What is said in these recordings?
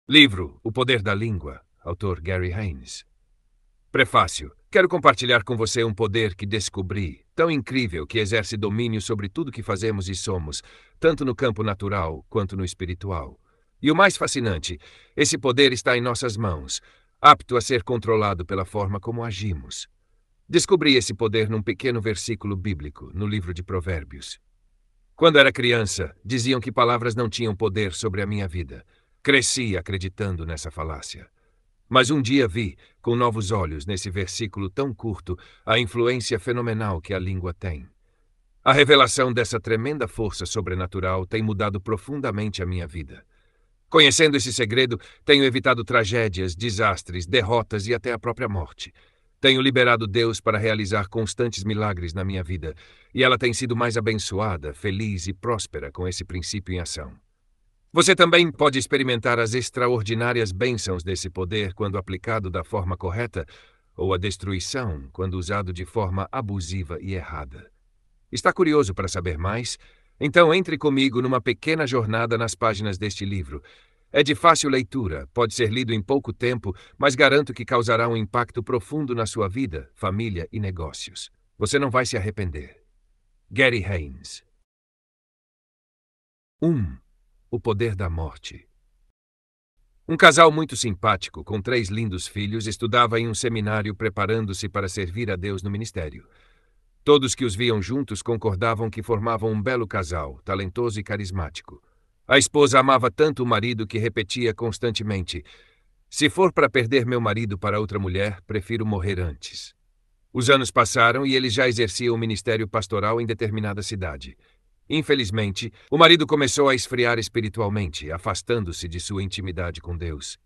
Livro O Poder da Língua, autor Gary Haynes. Prefácio. Quero compartilhar com você um poder que descobri, tão incrível que exerce domínio sobre tudo que fazemos e somos, tanto no campo natural quanto no espiritual. E o mais fascinante, esse poder está em nossas mãos, apto a ser controlado pela forma como agimos. Descobri esse poder num pequeno versículo bíblico, no livro de Provérbios. Quando era criança, diziam que palavras não tinham poder sobre a minha vida. Cresci acreditando nessa falácia. Mas um dia vi, com novos olhos, nesse versículo tão curto, a influência fenomenal que a língua tem. A revelação dessa tremenda força sobrenatural tem mudado profundamente a minha vida. Conhecendo esse segredo, tenho evitado tragédias, desastres, derrotas e até a própria morte. Tenho liberado Deus para realizar constantes milagres na minha vida, e ela tem sido mais abençoada, feliz e próspera com esse princípio em ação. Você também pode experimentar as extraordinárias bênçãos desse poder quando aplicado da forma correta, ou a destruição quando usado de forma abusiva e errada. Está curioso para saber mais? Então entre comigo numa pequena jornada nas páginas deste livro. É de fácil leitura, pode ser lido em pouco tempo, mas garanto que causará um impacto profundo na sua vida, família e negócios. Você não vai se arrepender. Gary Haynes. 1. O poder da morte. Um casal muito simpático, com 3 lindos filhos, estudava em um seminário preparando-se para servir a Deus no ministério. Todos que os viam juntos concordavam que formavam um belo casal, talentoso e carismático. A esposa amava tanto o marido que repetia constantemente: "Se for para perder meu marido para outra mulher, prefiro morrer antes." Os anos passaram e eles já exerciam o ministério pastoral em determinada cidade. Infelizmente, o marido começou a esfriar espiritualmente, afastando-se de sua intimidade com Deus.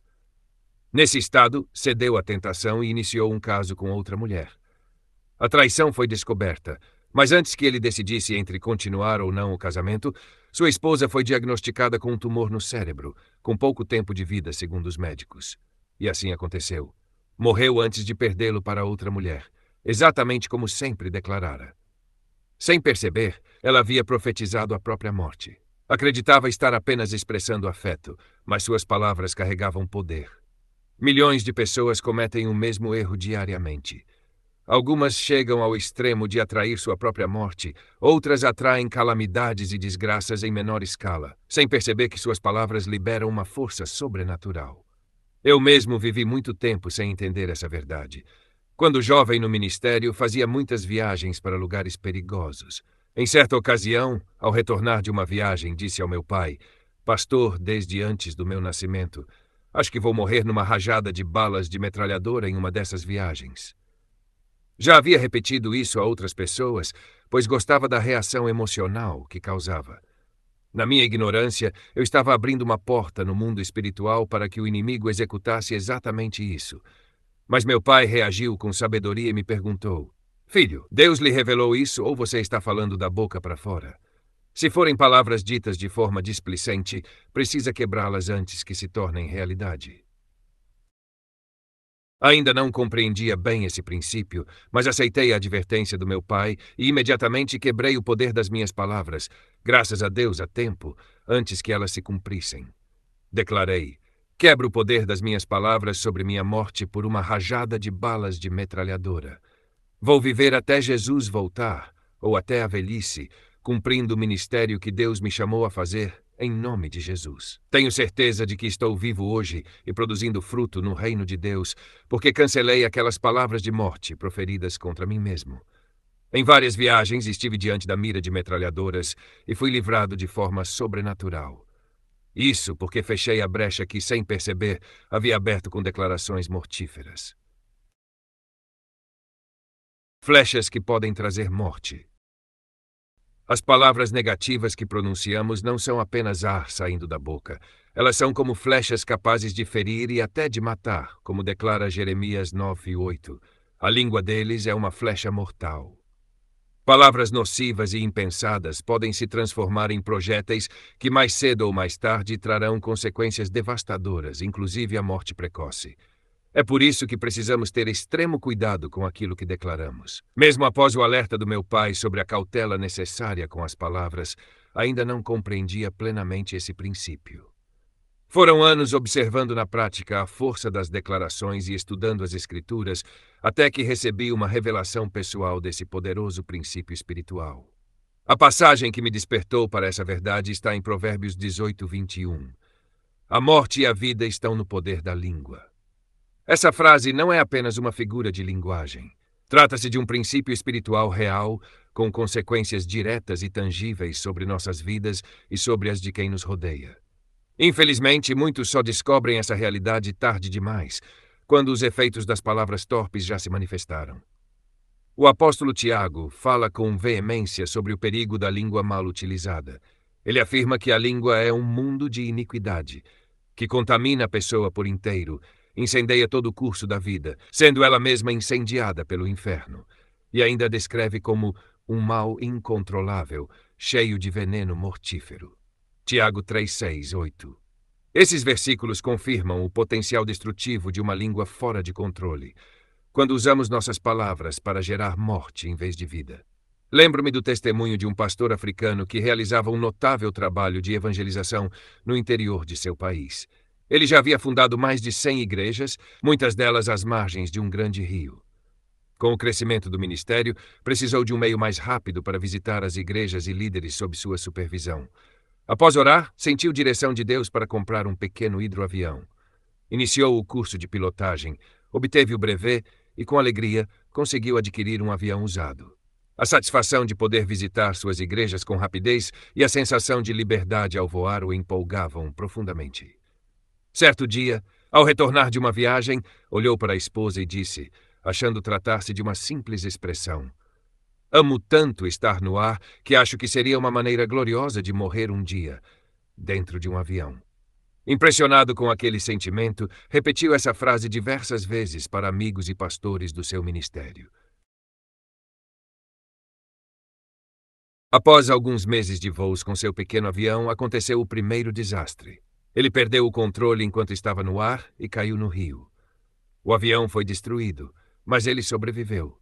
Nesse estado, cedeu à tentação e iniciou um caso com outra mulher. A traição foi descoberta, mas antes que ele decidisse entre continuar ou não o casamento, sua esposa foi diagnosticada com um tumor no cérebro, com pouco tempo de vida, segundo os médicos. E assim aconteceu. Morreu antes de perdê-lo para outra mulher, exatamente como sempre declarara. Sem perceber, ela havia profetizado a própria morte. Acreditava estar apenas expressando afeto, mas suas palavras carregavam poder. Milhões de pessoas cometem o mesmo erro diariamente. Algumas chegam ao extremo de atrair sua própria morte, outras atraem calamidades e desgraças em menor escala, sem perceber que suas palavras liberam uma força sobrenatural. Eu mesmo vivi muito tempo sem entender essa verdade. Quando jovem no ministério, fazia muitas viagens para lugares perigosos. Em certa ocasião, ao retornar de uma viagem, disse ao meu pai: "Pastor, desde antes do meu nascimento, acho que vou morrer numa rajada de balas de metralhadora em uma dessas viagens." Já havia repetido isso a outras pessoas, pois gostava da reação emocional que causava. Na minha ignorância, eu estava abrindo uma porta no mundo espiritual para que o inimigo executasse exatamente isso. Mas meu pai reagiu com sabedoria e me perguntou: "Filho, Deus lhe revelou isso ou você está falando da boca para fora? Se forem palavras ditas de forma displicente, precisa quebrá-las antes que se tornem realidade." Ainda não compreendia bem esse princípio, mas aceitei a advertência do meu pai e imediatamente quebrei o poder das minhas palavras, graças a Deus a tempo, antes que elas se cumprissem. Declarei: "Quebro o poder das minhas palavras sobre minha morte por uma rajada de balas de metralhadora. Vou viver até Jesus voltar, ou até a velhice, cumprindo o ministério que Deus me chamou a fazer, em nome de Jesus. Tenho certeza de que estou vivo hoje e produzindo fruto no reino de Deus, porque cancelei aquelas palavras de morte proferidas contra mim mesmo. Em várias viagens estive diante da mira de metralhadoras e fui livrado de forma sobrenatural. Isso porque fechei a brecha que, sem perceber, havia aberto com declarações mortíferas. Flechas que podem trazer morte. As palavras negativas que pronunciamos não são apenas ar saindo da boca. Elas são como flechas capazes de ferir e até de matar, como declara Jeremias 9:8. A língua deles é uma flecha mortal. Palavras nocivas e impensadas podem se transformar em projéteis que mais cedo ou mais tarde trarão consequências devastadoras, inclusive a morte precoce. É por isso que precisamos ter extremo cuidado com aquilo que declaramos. Mesmo após o alerta do meu pai sobre a cautela necessária com as palavras, ainda não compreendia plenamente esse princípio. Foram anos observando na prática a força das declarações e estudando as Escrituras, até que recebi uma revelação pessoal desse poderoso princípio espiritual. A passagem que me despertou para essa verdade está em Provérbios 18:21. A morte e a vida estão no poder da língua. Essa frase não é apenas uma figura de linguagem. Trata-se de um princípio espiritual real, com consequências diretas e tangíveis sobre nossas vidas e sobre as de quem nos rodeia. Infelizmente, muitos só descobrem essa realidade tarde demais, quando os efeitos das palavras torpes já se manifestaram. O apóstolo Tiago fala com veemência sobre o perigo da língua mal utilizada. Ele afirma que a língua é um mundo de iniquidade, que contamina a pessoa por inteiro, incendeia todo o curso da vida, sendo ela mesma incendiada pelo inferno, e ainda a descreve como um mal incontrolável, cheio de veneno mortífero. Tiago 3:6-8. Esses versículos confirmam o potencial destrutivo de uma língua fora de controle, quando usamos nossas palavras para gerar morte em vez de vida. Lembro-me do testemunho de um pastor africano que realizava um notável trabalho de evangelização no interior de seu país. Ele já havia fundado mais de 100 igrejas, muitas delas às margens de um grande rio. Com o crescimento do ministério, precisou de um meio mais rápido para visitar as igrejas e líderes sob sua supervisão. Após orar, sentiu direção de Deus para comprar um pequeno hidroavião. Iniciou o curso de pilotagem, obteve o brevet e, com alegria, conseguiu adquirir um avião usado. A satisfação de poder visitar suas igrejas com rapidez e a sensação de liberdade ao voar o empolgavam profundamente. Certo dia, ao retornar de uma viagem, olhou para a esposa e disse, achando tratar-se de uma simples expressão: "Amo tanto estar no ar que acho que seria uma maneira gloriosa de morrer um dia, dentro de um avião." Impressionado com aquele sentimento, repetiu essa frase diversas vezes para amigos e pastores do seu ministério. Após alguns meses de voos com seu pequeno avião, aconteceu o primeiro desastre. Ele perdeu o controle enquanto estava no ar e caiu no rio. O avião foi destruído, mas ele sobreviveu.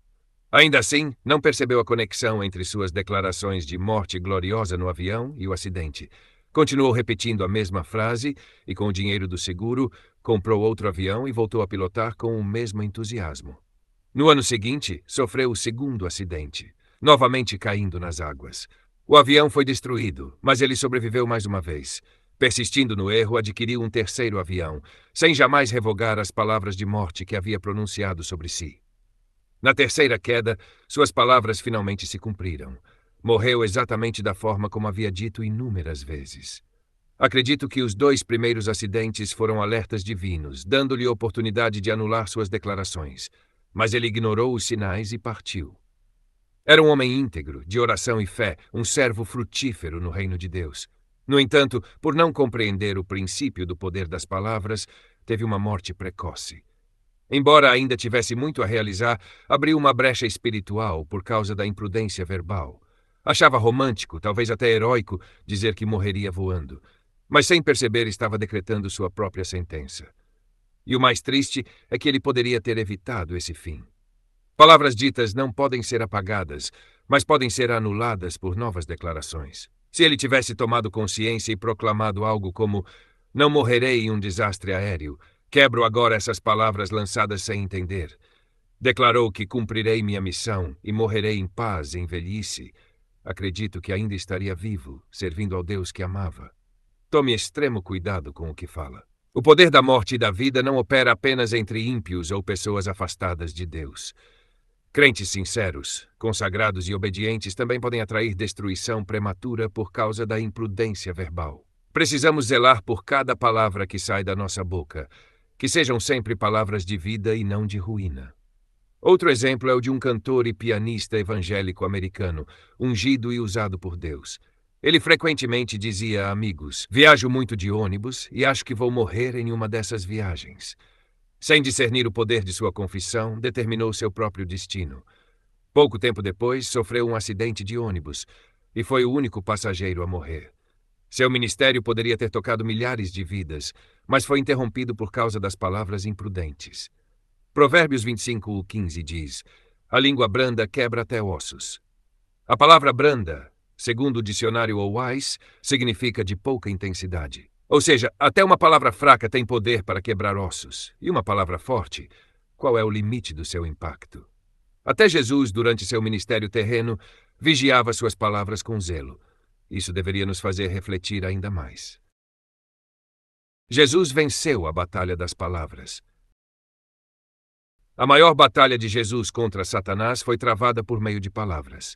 Ainda assim, não percebeu a conexão entre suas declarações de morte gloriosa no avião e o acidente. Continuou repetindo a mesma frase e, com o dinheiro do seguro, comprou outro avião e voltou a pilotar com o mesmo entusiasmo. No ano seguinte, sofreu o segundo acidente, novamente caindo nas águas. O avião foi destruído, mas ele sobreviveu mais uma vez. Persistindo no erro, adquiriu um terceiro avião, sem jamais revogar as palavras de morte que havia pronunciado sobre si. Na terceira queda, suas palavras finalmente se cumpriram. Morreu exatamente da forma como havia dito inúmeras vezes. Acredito que os 2 primeiros acidentes foram alertas divinos, dando-lhe oportunidade de anular suas declarações. Mas ele ignorou os sinais e partiu. Era um homem íntegro, de oração e fé, um servo frutífero no reino de Deus. No entanto, por não compreender o princípio do poder das palavras, teve uma morte precoce. Embora ainda tivesse muito a realizar, abriu uma brecha espiritual por causa da imprudência verbal. Achava romântico, talvez até heróico, dizer que morreria voando, mas sem perceber estava decretando sua própria sentença. E o mais triste é que ele poderia ter evitado esse fim. Palavras ditas não podem ser apagadas, mas podem ser anuladas por novas declarações. Se ele tivesse tomado consciência e proclamado algo como "Não morrerei em um desastre aéreo, quebro agora essas palavras lançadas sem entender. Declarou que cumprirei minha missão e morrerei em paz em velhice. Acredito que ainda estaria vivo, servindo ao Deus que amava." Tome extremo cuidado com o que fala. O poder da morte e da vida não opera apenas entre ímpios ou pessoas afastadas de Deus. Crentes sinceros, consagrados e obedientes também podem atrair destruição prematura por causa da imprudência verbal. Precisamos zelar por cada palavra que sai da nossa boca, que sejam sempre palavras de vida e não de ruína. Outro exemplo é o de um cantor e pianista evangélico americano, ungido e usado por Deus. Ele frequentemente dizia a amigos: "Viajo muito de ônibus e acho que vou morrer em uma dessas viagens." Sem discernir o poder de sua confissão, determinou seu próprio destino. Pouco tempo depois, sofreu um acidente de ônibus e foi o único passageiro a morrer. Seu ministério poderia ter tocado milhares de vidas, mas foi interrompido por causa das palavras imprudentes. Provérbios 25:15 diz: "A língua branda quebra até ossos." A palavra branda, segundo o dicionário Wise, significa de pouca intensidade. Ou seja, até uma palavra fraca tem poder para quebrar ossos. E uma palavra forte, qual é o limite do seu impacto? Até Jesus, durante seu ministério terreno, vigiava suas palavras com zelo. Isso deveria nos fazer refletir ainda mais. Jesus venceu a batalha das palavras. A maior batalha de Jesus contra Satanás foi travada por meio de palavras.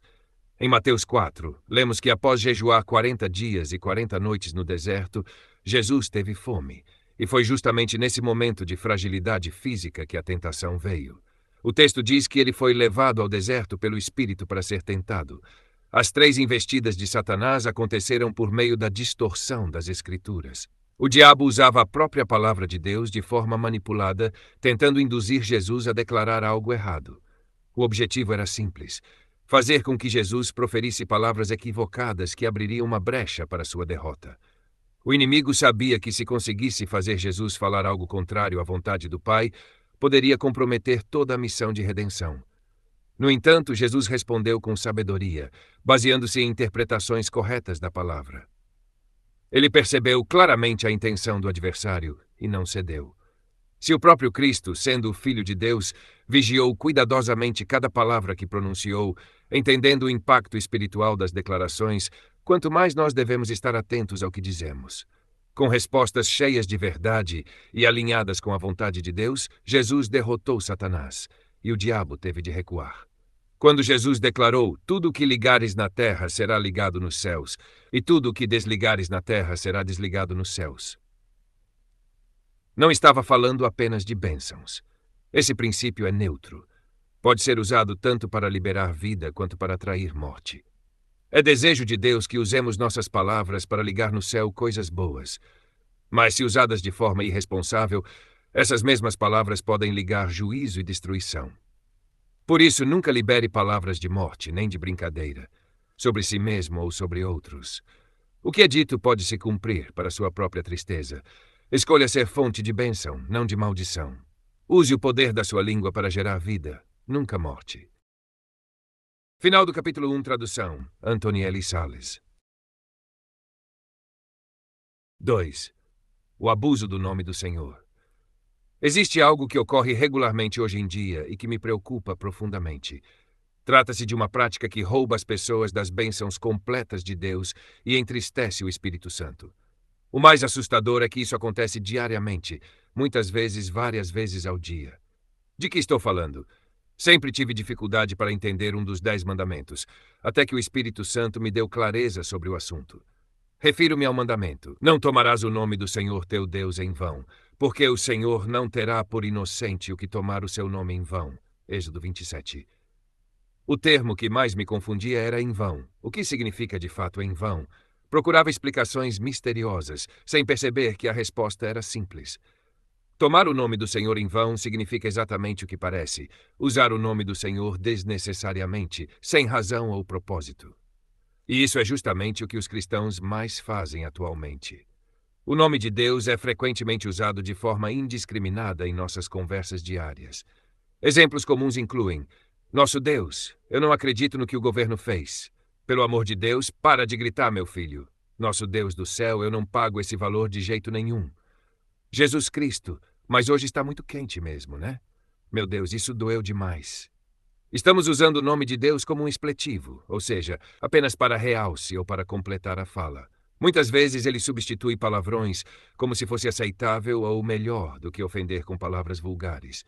Em Mateus 4, lemos que após jejuar 40 dias e 40 noites no deserto, Jesus teve fome. E foi justamente nesse momento de fragilidade física que a tentação veio. O texto diz que ele foi levado ao deserto pelo Espírito para ser tentado. As 3 investidas de Satanás aconteceram por meio da distorção das Escrituras. O diabo usava a própria palavra de Deus de forma manipulada, tentando induzir Jesus a declarar algo errado. O objetivo era simples: fazer com que Jesus proferisse palavras equivocadas que abririam uma brecha para sua derrota. O inimigo sabia que se conseguisse fazer Jesus falar algo contrário à vontade do Pai, poderia comprometer toda a missão de redenção. No entanto, Jesus respondeu com sabedoria, baseando-se em interpretações corretas da palavra. Ele percebeu claramente a intenção do adversário e não cedeu. Se o próprio Cristo, sendo o Filho de Deus, vigiou cuidadosamente cada palavra que pronunciou, entendendo o impacto espiritual das declarações, quanto mais nós devemos estar atentos ao que dizemos. Com respostas cheias de verdade e alinhadas com a vontade de Deus, Jesus derrotou Satanás, e o diabo teve de recuar. Quando Jesus declarou: "Tudo o que ligares na terra será ligado nos céus, e tudo o que desligares na terra será desligado nos céus", não estava falando apenas de bênçãos. Esse princípio é neutro. Pode ser usado tanto para liberar vida quanto para atrair morte. É desejo de Deus que usemos nossas palavras para ligar no céu coisas boas. Mas se usadas de forma irresponsável, essas mesmas palavras podem ligar juízo e destruição. Por isso, nunca libere palavras de morte, nem de brincadeira, sobre si mesmo ou sobre outros. O que é dito pode se cumprir para sua própria tristeza. Escolha ser fonte de bênção, não de maldição. Use o poder da sua língua para gerar vida, nunca morte. Final do capítulo 1, tradução, Anthony L. Salles. 2. O abuso do nome do Senhor. Existe algo que ocorre regularmente hoje em dia e que me preocupa profundamente. Trata-se de uma prática que rouba as pessoas das bênçãos completas de Deus e entristece o Espírito Santo. O mais assustador é que isso acontece diariamente, muitas vezes, várias vezes ao dia. De que estou falando? Sempre tive dificuldade para entender um dos 10 mandamentos, até que o Espírito Santo me deu clareza sobre o assunto. Refiro-me ao mandamento: não tomarás o nome do Senhor teu Deus em vão, porque o Senhor não terá por inocente o que tomar o seu nome em vão. Êxodo 27. O termo que mais me confundia era em vão. O que significa de fato em vão? Procurava explicações misteriosas, sem perceber que a resposta era simples. Tomar o nome do Senhor em vão significa exatamente o que parece: usar o nome do Senhor desnecessariamente, sem razão ou propósito. E isso é justamente o que os cristãos mais fazem atualmente. O nome de Deus é frequentemente usado de forma indiscriminada em nossas conversas diárias. Exemplos comuns incluem: nosso Deus, eu não acredito no que o governo fez. Pelo amor de Deus, para de gritar, meu filho. Nosso Deus do céu, eu não pago esse valor de jeito nenhum. Jesus Cristo, mas hoje está muito quente mesmo, né? Meu Deus, isso doeu demais. Estamos usando o nome de Deus como um expletivo, ou seja, apenas para realce ou para completar a fala. Muitas vezes ele substitui palavrões como se fosse aceitável ou melhor do que ofender com palavras vulgares.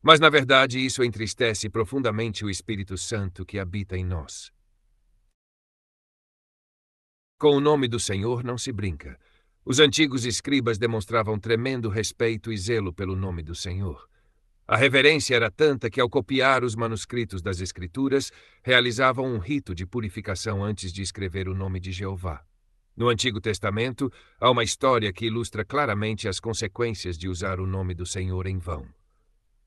Mas, na verdade, isso entristece profundamente o Espírito Santo que habita em nós. Com o nome do Senhor não se brinca. Os antigos escribas demonstravam tremendo respeito e zelo pelo nome do Senhor. A reverência era tanta que, ao copiar os manuscritos das Escrituras, realizavam um rito de purificação antes de escrever o nome de Jeová. No Antigo Testamento, há uma história que ilustra claramente as consequências de usar o nome do Senhor em vão.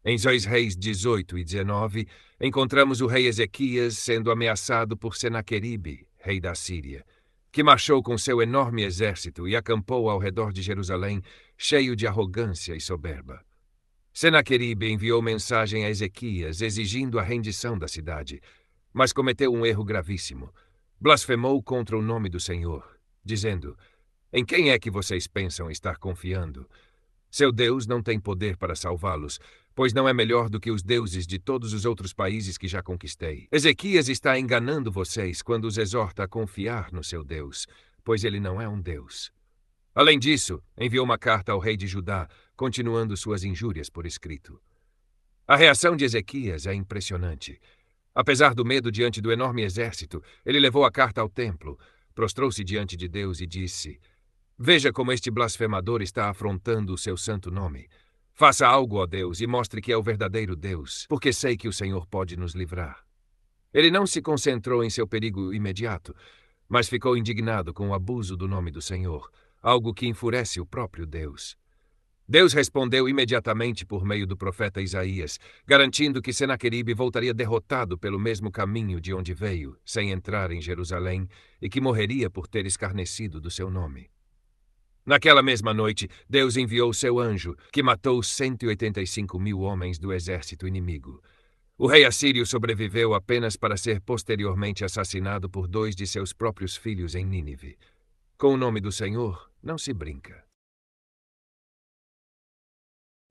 Em 2 Reis 18 e 19, encontramos o rei Ezequias sendo ameaçado por Senaqueribe, rei da Síria, que marchou com seu enorme exército e acampou ao redor de Jerusalém, cheio de arrogância e soberba. Senaqueribe enviou mensagem a Ezequias exigindo a rendição da cidade, mas cometeu um erro gravíssimo. Blasfemou contra o nome do Senhor, dizendo: Em quem é que vocês pensam estar confiando? Seu Deus não tem poder para salvá-los, pois não é melhor do que os deuses de todos os outros países que já conquistei. Ezequias está enganando vocês quando os exorta a confiar no seu Deus, pois ele não é um Deus. Além disso, enviou uma carta ao rei de Judá, continuando suas injúrias por escrito. A reação de Ezequias é impressionante. Apesar do medo diante do enorme exército, ele levou a carta ao templo, prostrou-se diante de Deus e disse: Veja como este blasfemador está afrontando o seu santo nome. Faça algo, ó Deus, e mostre que é o verdadeiro Deus, porque sei que o Senhor pode nos livrar. Ele não se concentrou em seu perigo imediato, mas ficou indignado com o abuso do nome do Senhor, algo que enfurece o próprio Deus. Deus respondeu imediatamente por meio do profeta Isaías, garantindo que Senaqueribe voltaria derrotado pelo mesmo caminho de onde veio, sem entrar em Jerusalém, e que morreria por ter escarnecido do seu nome. Naquela mesma noite, Deus enviou seu anjo, que matou 185.000 homens do exército inimigo. O rei assírio sobreviveu apenas para ser posteriormente assassinado por 2 de seus próprios filhos em Nínive. Com o nome do Senhor, não se brinca.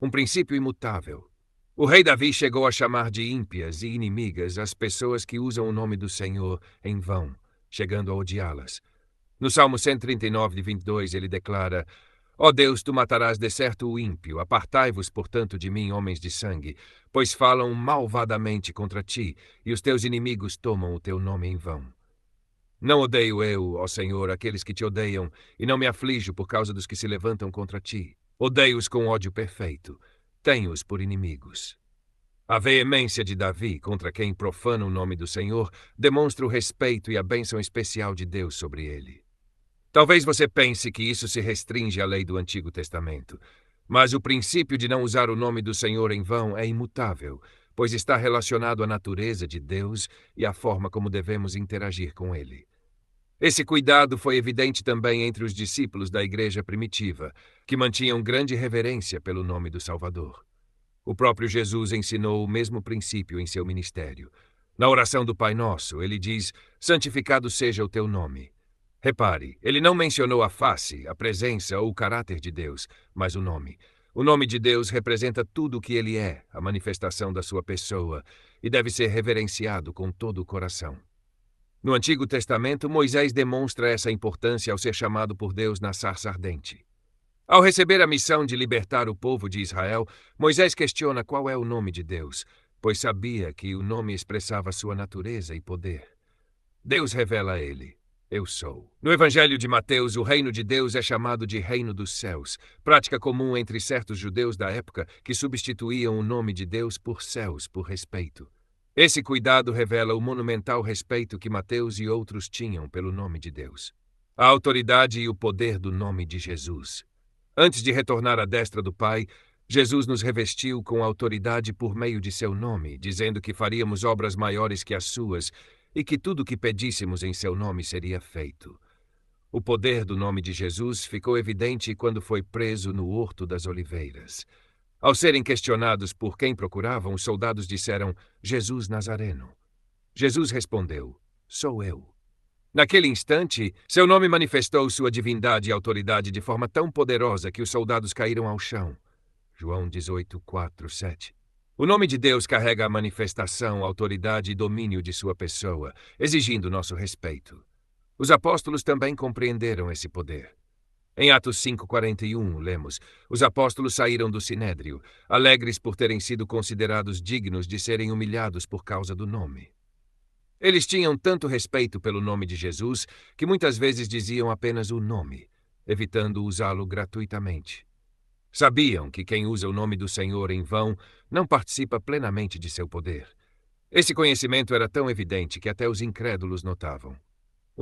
Um princípio imutável. O rei Davi chegou a chamar de ímpias e inimigas as pessoas que usam o nome do Senhor em vão, chegando a odiá-las. No Salmo 139, de 22, ele declara: Ó Deus, tu matarás de certo o ímpio, apartai-vos, portanto, de mim, homens de sangue, pois falam malvadamente contra ti, e os teus inimigos tomam o teu nome em vão. Não odeio eu, ó Senhor, aqueles que te odeiam, e não me aflijo por causa dos que se levantam contra ti. Odeio-os com ódio perfeito. Tenho-os por inimigos. A veemência de Davi contra quem profana o nome do Senhor demonstra o respeito e a bênção especial de Deus sobre ele. Talvez você pense que isso se restringe à lei do Antigo Testamento, mas o princípio de não usar o nome do Senhor em vão é imutável, pois está relacionado à natureza de Deus e à forma como devemos interagir com ele. Esse cuidado foi evidente também entre os discípulos da igreja primitiva, que mantinham grande reverência pelo nome do Salvador. O próprio Jesus ensinou o mesmo princípio em seu ministério. Na oração do Pai Nosso, ele diz: Santificado seja o teu nome. Repare, ele não mencionou a face, a presença ou o caráter de Deus, mas o nome. O nome de Deus representa tudo o que ele é, a manifestação da sua pessoa, e deve ser reverenciado com todo o coração. No Antigo Testamento, Moisés demonstra essa importância ao ser chamado por Deus na sarça ardente. Ao receber a missão de libertar o povo de Israel, Moisés questiona qual é o nome de Deus, pois sabia que o nome expressava sua natureza e poder. Deus revela a ele: Eu sou. No Evangelho de Mateus, o reino de Deus é chamado de reino dos céus, prática comum entre certos judeus da época que substituíam o nome de Deus por céus, por respeito. Esse cuidado revela o monumental respeito que Mateus e outros tinham pelo nome de Deus. A autoridade e o poder do nome de Jesus. Antes de retornar à destra do Pai, Jesus nos revestiu com autoridade por meio de seu nome, dizendo que faríamos obras maiores que as suas e que tudo o que pedíssemos em seu nome seria feito. O poder do nome de Jesus ficou evidente quando foi preso no Horto das Oliveiras. Ao serem questionados por quem procuravam, os soldados disseram: Jesus Nazareno. Jesus respondeu: Sou eu. Naquele instante, seu nome manifestou sua divindade e autoridade de forma tão poderosa que os soldados caíram ao chão. João 18, 4, 7. O nome de Deus carrega a manifestação, autoridade e domínio de sua pessoa, exigindo nosso respeito. Os apóstolos também compreenderam esse poder. Em Atos 5:41, lemos: Os apóstolos saíram do sinédrio, alegres por terem sido considerados dignos de serem humilhados por causa do nome. Eles tinham tanto respeito pelo nome de Jesus que muitas vezes diziam apenas o nome, evitando usá-lo gratuitamente. Sabiam que quem usa o nome do Senhor em vão não participa plenamente de seu poder. Esse conhecimento era tão evidente que até os incrédulos notavam.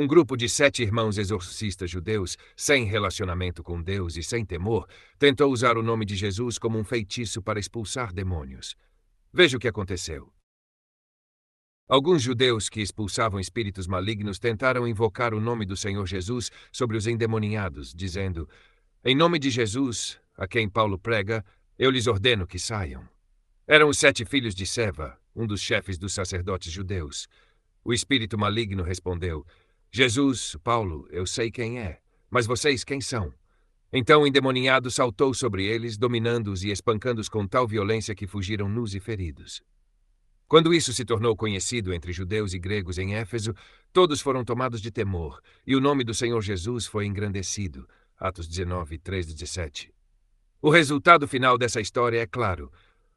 Um grupo de 7 irmãos exorcistas judeus, sem relacionamento com Deus e sem temor, tentou usar o nome de Jesus como um feitiço para expulsar demônios. Veja o que aconteceu. Alguns judeus que expulsavam espíritos malignos tentaram invocar o nome do Senhor Jesus sobre os endemoniados, dizendo: Em nome de Jesus, a quem Paulo prega, eu lhes ordeno que saiam. Eram os 7 filhos de Seva, um dos chefes dos sacerdotes judeus. O espírito maligno respondeu: Jesus, Paulo, eu sei quem é. Mas vocês quem são? Então o endemoniado saltou sobre eles, dominando-os e espancando-os com tal violência que fugiram nus e feridos. Quando isso se tornou conhecido entre judeus e gregos em Éfeso, todos foram tomados de temor, e o nome do Senhor Jesus foi engrandecido. Atos 19, 3-17. O resultado final dessa história é claro.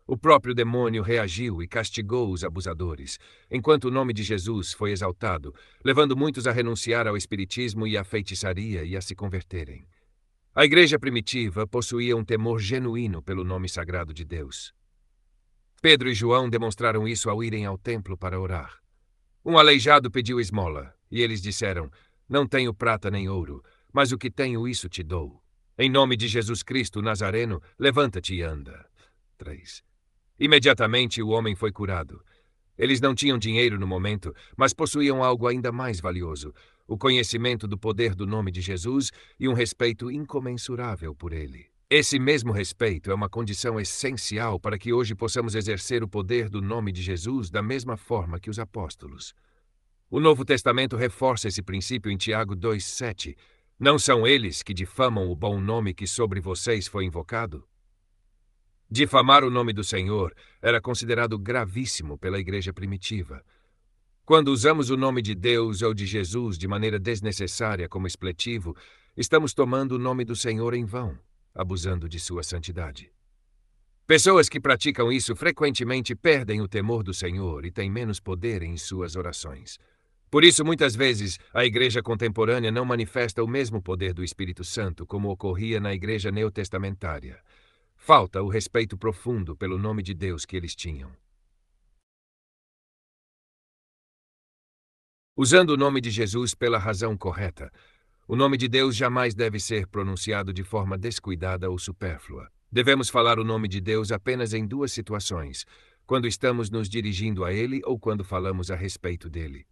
O próprio demônio reagiu e castigou os abusadores, enquanto o nome de Jesus foi exaltado, levando muitos a renunciar ao espiritismo e à feitiçaria e a se converterem. A igreja primitiva possuía um temor genuíno pelo nome sagrado de Deus. Pedro e João demonstraram isso ao irem ao templo para orar. Um aleijado pediu esmola, e eles disseram: Não tenho prata nem ouro, mas o que tenho isso te dou. Em nome de Jesus Cristo Nazareno, levanta-te e anda. 3. Imediatamente o homem foi curado. Eles não tinham dinheiro no momento, mas possuíam algo ainda mais valioso: o conhecimento do poder do nome de Jesus e um respeito incomensurável por ele. Esse mesmo respeito é uma condição essencial para que hoje possamos exercer o poder do nome de Jesus da mesma forma que os apóstolos. O Novo Testamento reforça esse princípio em Tiago 2,7. Não são eles que difamam o bom nome que sobre vocês foi invocado? Difamar o nome do Senhor era considerado gravíssimo pela igreja primitiva. Quando usamos o nome de Deus ou de Jesus de maneira desnecessária como expletivo, estamos tomando o nome do Senhor em vão, abusando de sua santidade. Pessoas que praticam isso frequentemente perdem o temor do Senhor e têm menos poder em suas orações. Por isso, muitas vezes, a igreja contemporânea não manifesta o mesmo poder do Espírito Santo como ocorria na igreja neotestamentária. Falta o respeito profundo pelo nome de Deus que eles tinham. Usando o nome de Jesus pela razão correta, o nome de Deus jamais deve ser pronunciado de forma descuidada ou supérflua. Devemos falar o nome de Deus apenas em duas situações: quando estamos nos dirigindo a Ele ou quando falamos a respeito dele.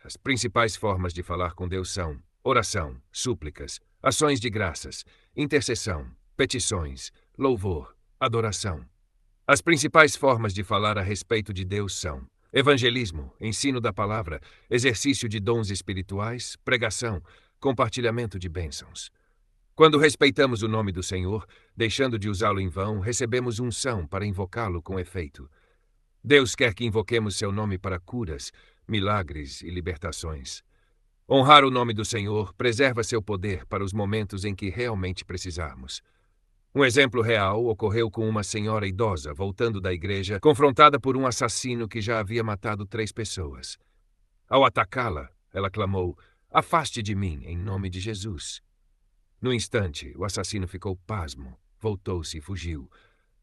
As principais formas de falar com Deus são oração, súplicas, ações de graças, intercessão, petições, louvor, adoração. As principais formas de falar a respeito de Deus são evangelismo, ensino da palavra, exercício de dons espirituais, pregação, compartilhamento de bênçãos. Quando respeitamos o nome do Senhor, deixando de usá-lo em vão, recebemos unção para invocá-lo com efeito. Deus quer que invoquemos seu nome para curas, milagres e libertações. Honrar o nome do Senhor preserva seu poder para os momentos em que realmente precisarmos. Um exemplo real ocorreu com uma senhora idosa voltando da igreja, confrontada por um assassino que já havia matado 3 pessoas. Ao atacá-la, ela clamou: Afaste de mim, em nome de Jesus. No instante, o assassino ficou pasmo, voltou-se e fugiu.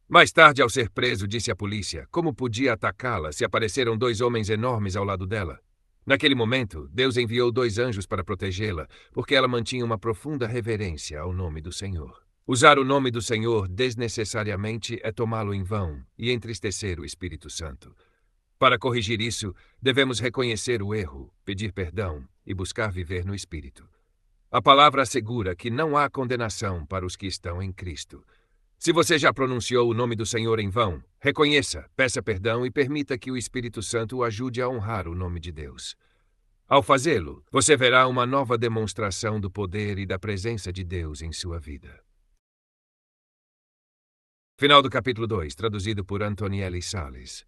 Mais tarde, ao ser preso, disse à polícia: Como podia atacá-la se apareceram 2 homens enormes ao lado dela? Naquele momento, Deus enviou 2 anjos para protegê-la, porque ela mantinha uma profunda reverência ao nome do Senhor. Usar o nome do Senhor desnecessariamente é tomá-lo em vão e entristecer o Espírito Santo. Para corrigir isso, devemos reconhecer o erro, pedir perdão e buscar viver no Espírito. A palavra assegura que não há condenação para os que estão em Cristo. Se você já pronunciou o nome do Senhor em vão, reconheça, peça perdão e permita que o Espírito Santo o ajude a honrar o nome de Deus. Ao fazê-lo, você verá uma nova demonstração do poder e da presença de Deus em sua vida. Final do capítulo 2, traduzido por Antonielli Salles.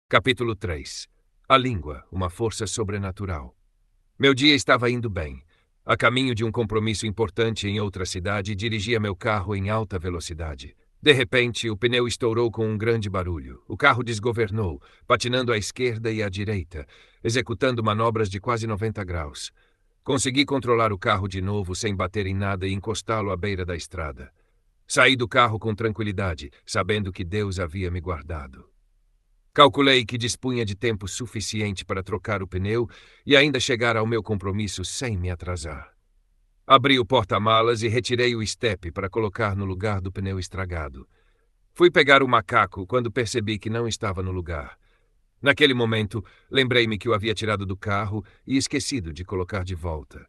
Capítulo 3. A língua, uma força sobrenatural. Meu dia estava indo bem. A caminho de um compromisso importante em outra cidade, dirigia meu carro em alta velocidade. De repente, o pneu estourou com um grande barulho. O carro desgovernou, patinando à esquerda e à direita, executando manobras de quase 90 graus. Consegui controlar o carro de novo sem bater em nada e encostá-lo à beira da estrada. Saí do carro com tranquilidade, sabendo que Deus havia me guardado. Calculei que dispunha de tempo suficiente para trocar o pneu e ainda chegar ao meu compromisso sem me atrasar. Abri o porta-malas e retirei o estepe para colocar no lugar do pneu estragado. Fui pegar o macaco quando percebi que não estava no lugar. Naquele momento, lembrei-me que o havia tirado do carro e esquecido de colocar de volta.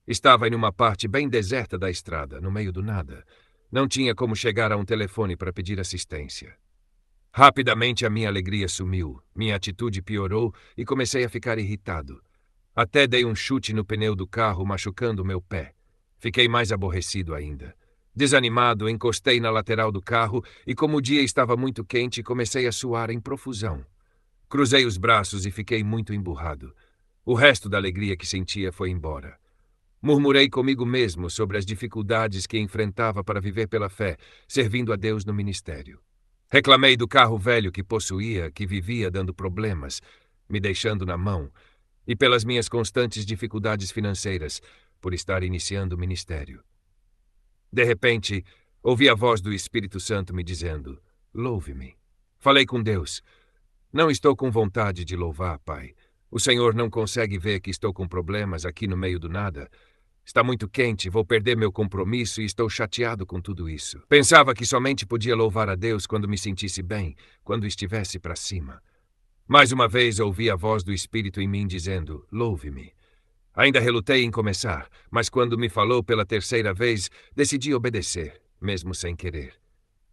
Estava em uma parte bem deserta da estrada, no meio do nada. Não tinha como chegar a um telefone para pedir assistência. Rapidamente a minha alegria sumiu, minha atitude piorou e comecei a ficar irritado. Até dei um chute no pneu do carro, machucando meu pé. Fiquei mais aborrecido ainda. Desanimado, encostei na lateral do carro e, como o dia estava muito quente, comecei a suar em profusão. Cruzei os braços e fiquei muito emburrado. O resto da alegria que sentia foi embora. Murmurei comigo mesmo sobre as dificuldades que enfrentava para viver pela fé, servindo a Deus no ministério. Reclamei do carro velho que possuía, que vivia dando problemas, me deixando na mão, e pelas minhas constantes dificuldades financeiras, por estar iniciando o ministério. De repente, ouvi a voz do Espírito Santo me dizendo: louve-me. Falei com Deus: não estou com vontade de louvar, Pai. O Senhor não consegue ver que estou com problemas aqui no meio do nada? Está muito quente, vou perder meu compromisso e estou chateado com tudo isso. Pensava que somente podia louvar a Deus quando me sentisse bem, quando estivesse para cima. Mais uma vez ouvi a voz do Espírito em mim dizendo: louve-me. Ainda relutei em começar, mas quando me falou pela terceira vez, decidi obedecer, mesmo sem querer.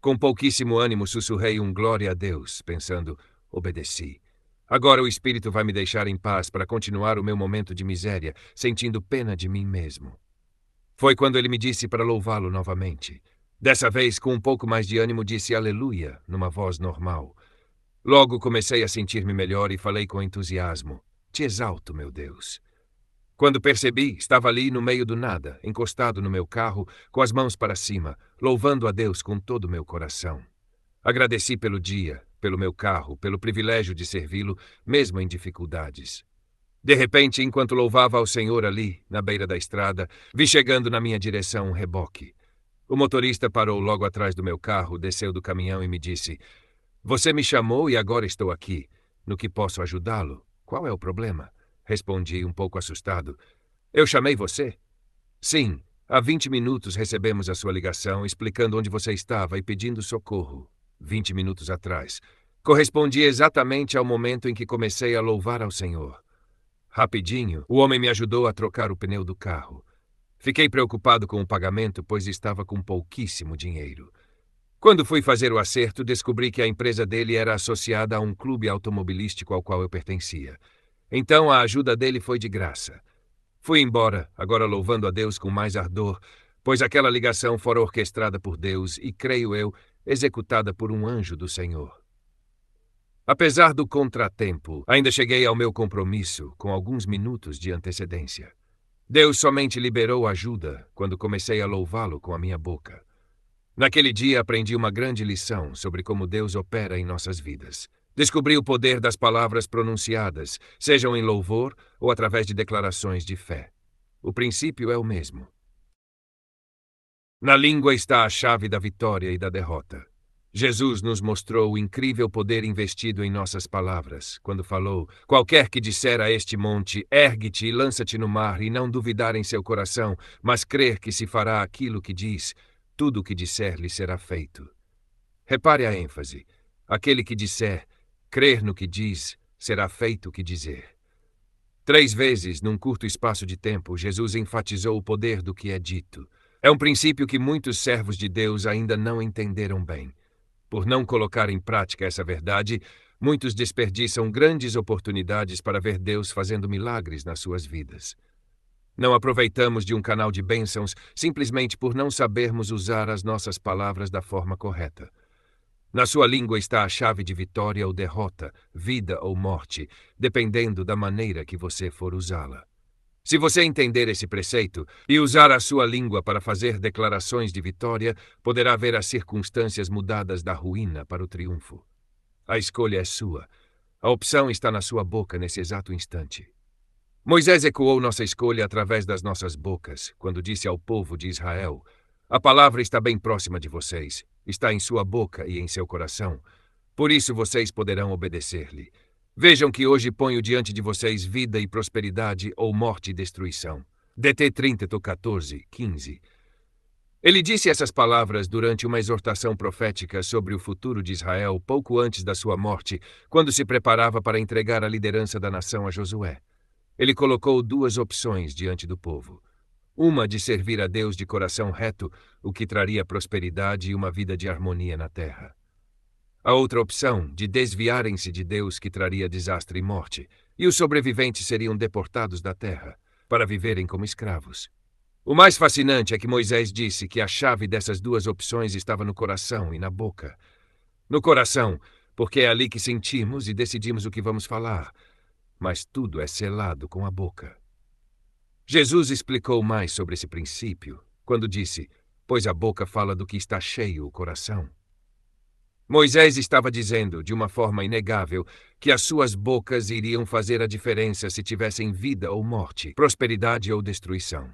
Com pouquíssimo ânimo sussurrei um glória a Deus, pensando: obedeci. Agora o Espírito vai me deixar em paz para continuar o meu momento de miséria, sentindo pena de mim mesmo. Foi quando ele me disse para louvá-lo novamente. Dessa vez, com um pouco mais de ânimo, disse aleluia, numa voz normal. Logo comecei a sentir-me melhor e falei com entusiasmo: te exalto, meu Deus. Quando percebi, estava ali no meio do nada, encostado no meu carro, com as mãos para cima, louvando a Deus com todo o meu coração. Agradeci pelo dia, pelo meu carro, pelo privilégio de servi-lo, mesmo em dificuldades. De repente, enquanto louvava ao Senhor ali, na beira da estrada, vi chegando na minha direção um reboque. O motorista parou logo atrás do meu carro, desceu do caminhão e me disse: você me chamou e agora estou aqui. No que posso ajudá-lo? Qual é o problema? Respondi um pouco assustado. Eu chamei você? Sim. Há 20 minutos recebemos a sua ligação explicando onde você estava e pedindo socorro. 20 minutos atrás. Correspondi exatamente ao momento em que comecei a louvar ao Senhor. Rapidinho, o homem me ajudou a trocar o pneu do carro. Fiquei preocupado com o pagamento, pois estava com pouquíssimo dinheiro. Quando fui fazer o acerto, descobri que a empresa dele era associada a um clube automobilístico ao qual eu pertencia. Então a ajuda dele foi de graça. Fui embora, agora louvando a Deus com mais ardor, pois aquela ligação fora orquestrada por Deus e, creio eu, executada por um anjo do Senhor. Apesar do contratempo, ainda cheguei ao meu compromisso com alguns minutos de antecedência. Deus somente liberou ajuda quando comecei a louvá-lo com a minha boca. Naquele dia aprendi uma grande lição sobre como Deus opera em nossas vidas. Descobri o poder das palavras pronunciadas, sejam em louvor ou através de declarações de fé. O princípio é o mesmo. Na língua está a chave da vitória e da derrota. Jesus nos mostrou o incrível poder investido em nossas palavras, quando falou: qualquer que disser a este monte, ergue-te e lança-te no mar, e não duvidar em seu coração, mas crer que se fará aquilo que diz, tudo o que disser lhe será feito. Repare a ênfase. Aquele que disser, crer no que diz, será feito o que dizer. 3 vezes, num curto espaço de tempo, Jesus enfatizou o poder do que é dito. É um princípio que muitos servos de Deus ainda não entenderam bem. Por não colocar em prática essa verdade, muitos desperdiçam grandes oportunidades para ver Deus fazendo milagres nas suas vidas. Não aproveitamos de um canal de bênçãos simplesmente por não sabermos usar as nossas palavras da forma correta. Na sua língua está a chave de vitória ou derrota, vida ou morte, dependendo da maneira que você for usá-la. Se você entender esse preceito e usar a sua língua para fazer declarações de vitória, poderá ver as circunstâncias mudadas da ruína para o triunfo. A escolha é sua. A opção está na sua boca nesse exato instante. Moisés ecoou nossa escolha através das nossas bocas, quando disse ao povo de Israel: a palavra está bem próxima de vocês, está em sua boca e em seu coração. Por isso vocês poderão obedecer-lhe. Vejam que hoje ponho diante de vocês vida e prosperidade ou morte e destruição. DT 30:14-15. Ele disse essas palavras durante uma exortação profética sobre o futuro de Israel pouco antes da sua morte, quando se preparava para entregar a liderança da nação a Josué. Ele colocou 2 opções diante do povo. Uma de servir a Deus de coração reto, o que traria prosperidade e uma vida de harmonia na terra. A outra opção, de desviarem-se de Deus, que traria desastre e morte. e os sobreviventes seriam deportados da terra para viverem como escravos. O mais fascinante é que Moisés disse que a chave dessas duas opções estava no coração e na boca. No coração, porque é ali que sentimos e decidimos o que vamos falar, mas tudo é selado com a boca. Jesus explicou mais sobre esse princípio quando disse: pois a boca fala do que está cheio o coração. Moisés estava dizendo, de uma forma inegável, que as suas bocas iriam fazer a diferença se tivessem vida ou morte, prosperidade ou destruição.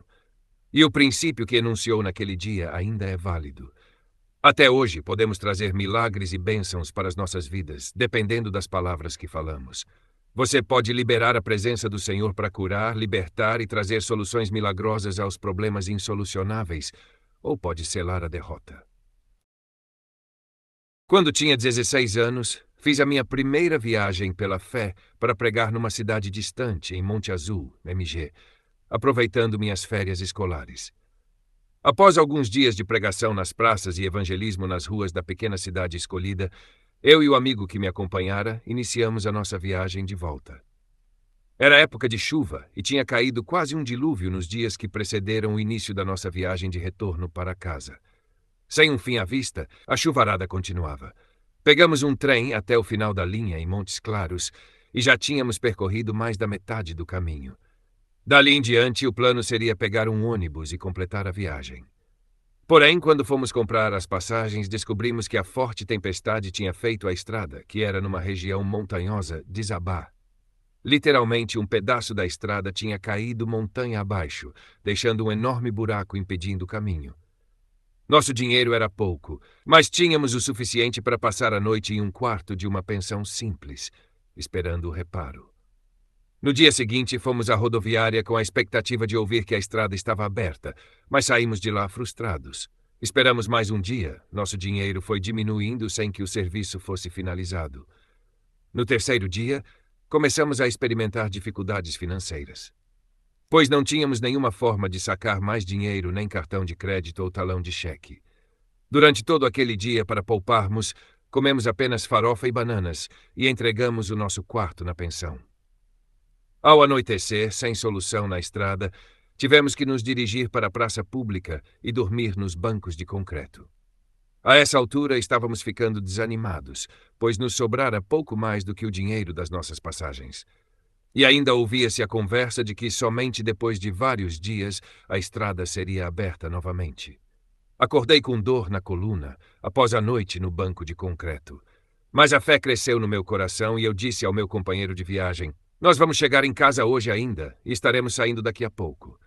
E o princípio que enunciou naquele dia ainda é válido. Até hoje podemos trazer milagres e bênçãos para as nossas vidas, dependendo das palavras que falamos. Você pode liberar a presença do Senhor para curar, libertar e trazer soluções milagrosas aos problemas insolucionáveis, ou pode selar a derrota. Quando tinha 16 anos, fiz a minha primeira viagem pela fé para pregar numa cidade distante, em Monte Azul, MG, aproveitando minhas férias escolares. Após alguns dias de pregação nas praças e evangelismo nas ruas da pequena cidade escolhida, eu e o amigo que me acompanhara iniciamos a nossa viagem de volta. Era época de chuva e tinha caído quase um dilúvio nos dias que precederam o início da nossa viagem de retorno para casa. Sem um fim à vista, a chuvarada continuava. Pegamos um trem até o final da linha em Montes Claros e já tínhamos percorrido mais da metade do caminho. Dali em diante, o plano seria pegar um ônibus e completar a viagem. Porém, quando fomos comprar as passagens, descobrimos que a forte tempestade tinha feito a estrada, que era numa região montanhosa, desabar. Literalmente, um pedaço da estrada tinha caído montanha abaixo, deixando um enorme buraco impedindo o caminho. Nosso dinheiro era pouco, mas tínhamos o suficiente para passar a noite em um quarto de uma pensão simples, esperando o reparo. No dia seguinte, fomos à rodoviária com a expectativa de ouvir que a estrada estava aberta, mas saímos de lá frustrados. Esperamos mais um dia, nosso dinheiro foi diminuindo sem que o serviço fosse finalizado. No terceiro dia, começamos a experimentar dificuldades financeiras, pois não tínhamos nenhuma forma de sacar mais dinheiro, nem cartão de crédito ou talão de cheque. Durante todo aquele dia, para pouparmos, comemos apenas farofa e bananas e entregamos o nosso quarto na pensão. Ao anoitecer, sem solução na estrada, tivemos que nos dirigir para a praça pública e dormir nos bancos de concreto. A essa altura, estávamos ficando desanimados, pois nos sobrara pouco mais do que o dinheiro das nossas passagens. E ainda ouvia-se a conversa de que somente depois de vários dias a estrada seria aberta novamente. Acordei com dor na coluna, após a noite no banco de concreto. Mas a fé cresceu no meu coração e eu disse ao meu companheiro de viagem: nós vamos chegar em casa hoje ainda e estaremos saindo daqui a pouco.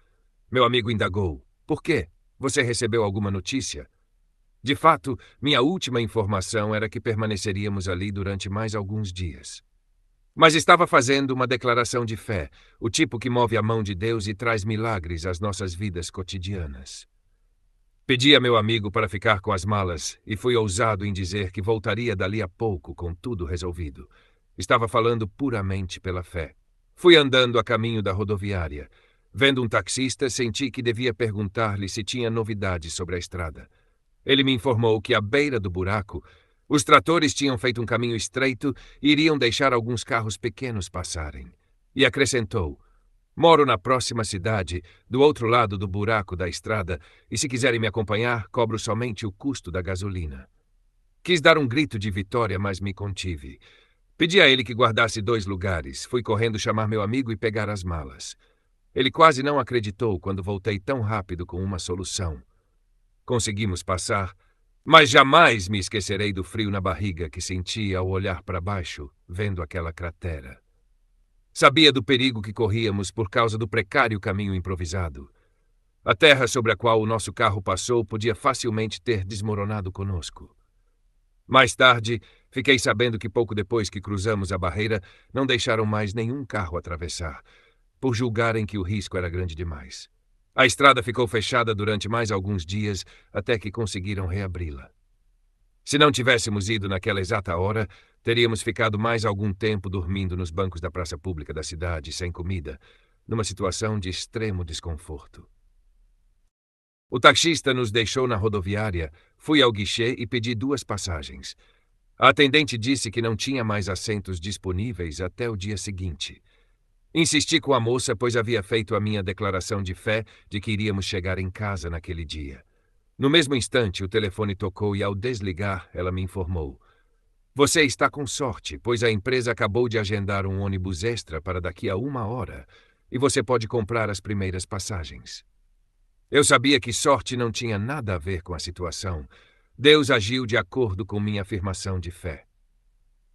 Meu amigo indagou: por quê? Você recebeu alguma notícia? De fato, minha última informação era que permaneceríamos ali durante mais alguns dias. Mas estava fazendo uma declaração de fé, o tipo que move a mão de Deus e traz milagres às nossas vidas cotidianas. Pedi a meu amigo para ficar com as malas e fui ousado em dizer que voltaria dali a pouco com tudo resolvido. Estava falando puramente pela fé. Fui andando a caminho da rodoviária. Vendo um taxista, senti que devia perguntar-lhe se tinha novidades sobre a estrada. Ele me informou que à beira do buraco, os tratores tinham feito um caminho estreito e iriam deixar alguns carros pequenos passarem. E acrescentou: moro na próxima cidade, do outro lado do buraco da estrada, e se quiserem me acompanhar, cobro somente o custo da gasolina. Quis dar um grito de vitória, mas me contive. Pedi a ele que guardasse 2 lugares. Fui correndo chamar meu amigo e pegar as malas. Ele quase não acreditou quando voltei tão rápido com uma solução. Conseguimos passar, mas jamais me esquecerei do frio na barriga que senti ao olhar para baixo, vendo aquela cratera. Sabia do perigo que corríamos por causa do precário caminho improvisado. A terra sobre a qual o nosso carro passou podia facilmente ter desmoronado conosco. Mais tarde, fiquei sabendo que pouco depois que cruzamos a barreira, não deixaram mais nenhum carro atravessar, por julgarem que o risco era grande demais. A estrada ficou fechada durante mais alguns dias, até que conseguiram reabri-la. Se não tivéssemos ido naquela exata hora, teríamos ficado mais algum tempo dormindo nos bancos da praça pública da cidade, sem comida, numa situação de extremo desconforto. O taxista nos deixou na rodoviária, fui ao guichê e pedi 2 passagens. A atendente disse que não tinha mais assentos disponíveis até o dia seguinte. Insisti com a moça, pois havia feito a minha declaração de fé de que iríamos chegar em casa naquele dia. No mesmo instante, o telefone tocou e, ao desligar, ela me informou: "Você está com sorte, pois a empresa acabou de agendar um ônibus extra para daqui a 1 hora e você pode comprar as primeiras passagens." Eu sabia que sorte não tinha nada a ver com a situação. Deus agiu de acordo com minha afirmação de fé.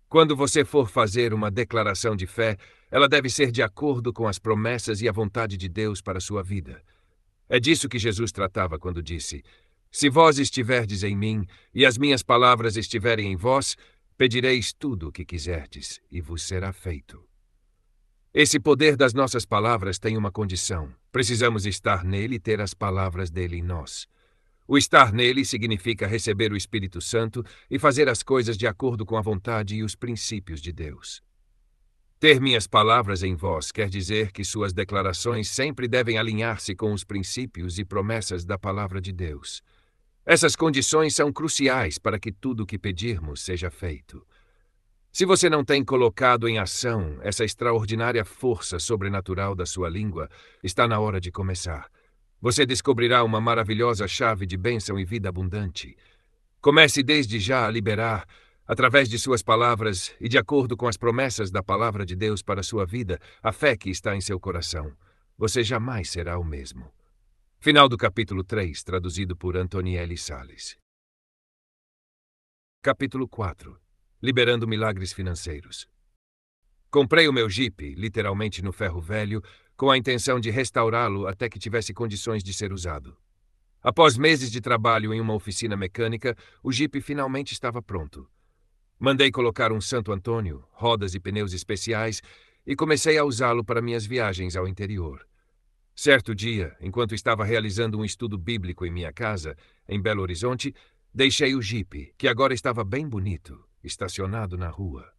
Quando você for fazer uma declaração de fé, ela deve ser de acordo com as promessas e a vontade de Deus para a sua vida. É disso que Jesus tratava quando disse: "Se vós estiverdes em mim e as minhas palavras estiverem em vós, pedireis tudo o que quiserdes e vos será feito." Esse poder das nossas palavras tem uma condição. Precisamos estar nele e ter as palavras dele em nós. O estar nele significa receber o Espírito Santo e fazer as coisas de acordo com a vontade e os princípios de Deus. Ter minhas palavras em vós quer dizer que suas declarações sempre devem alinhar-se com os princípios e promessas da palavra de Deus. Essas condições são cruciais para que tudo o que pedirmos seja feito. Se você não tem colocado em ação essa extraordinária força sobrenatural da sua língua, está na hora de começar. Você descobrirá uma maravilhosa chave de bênção e vida abundante. Comece desde já a liberar, através de suas palavras e de acordo com as promessas da palavra de Deus para a sua vida, a fé que está em seu coração. Você jamais será o mesmo. Final do capítulo 3, traduzido por Antonielli Salles. Capítulo 4. Liberando milagres financeiros. Comprei o meu Jeep, literalmente no ferro velho, com a intenção de restaurá-lo até que tivesse condições de ser usado. Após meses de trabalho em uma oficina mecânica, o Jeep finalmente estava pronto. Mandei colocar um Santo Antônio, rodas e pneus especiais e comecei a usá-lo para minhas viagens ao interior. Certo dia, enquanto estava realizando um estudo bíblico em minha casa, em Belo Horizonte, deixei o Jeep, que agora estava bem bonito, estacionado na rua.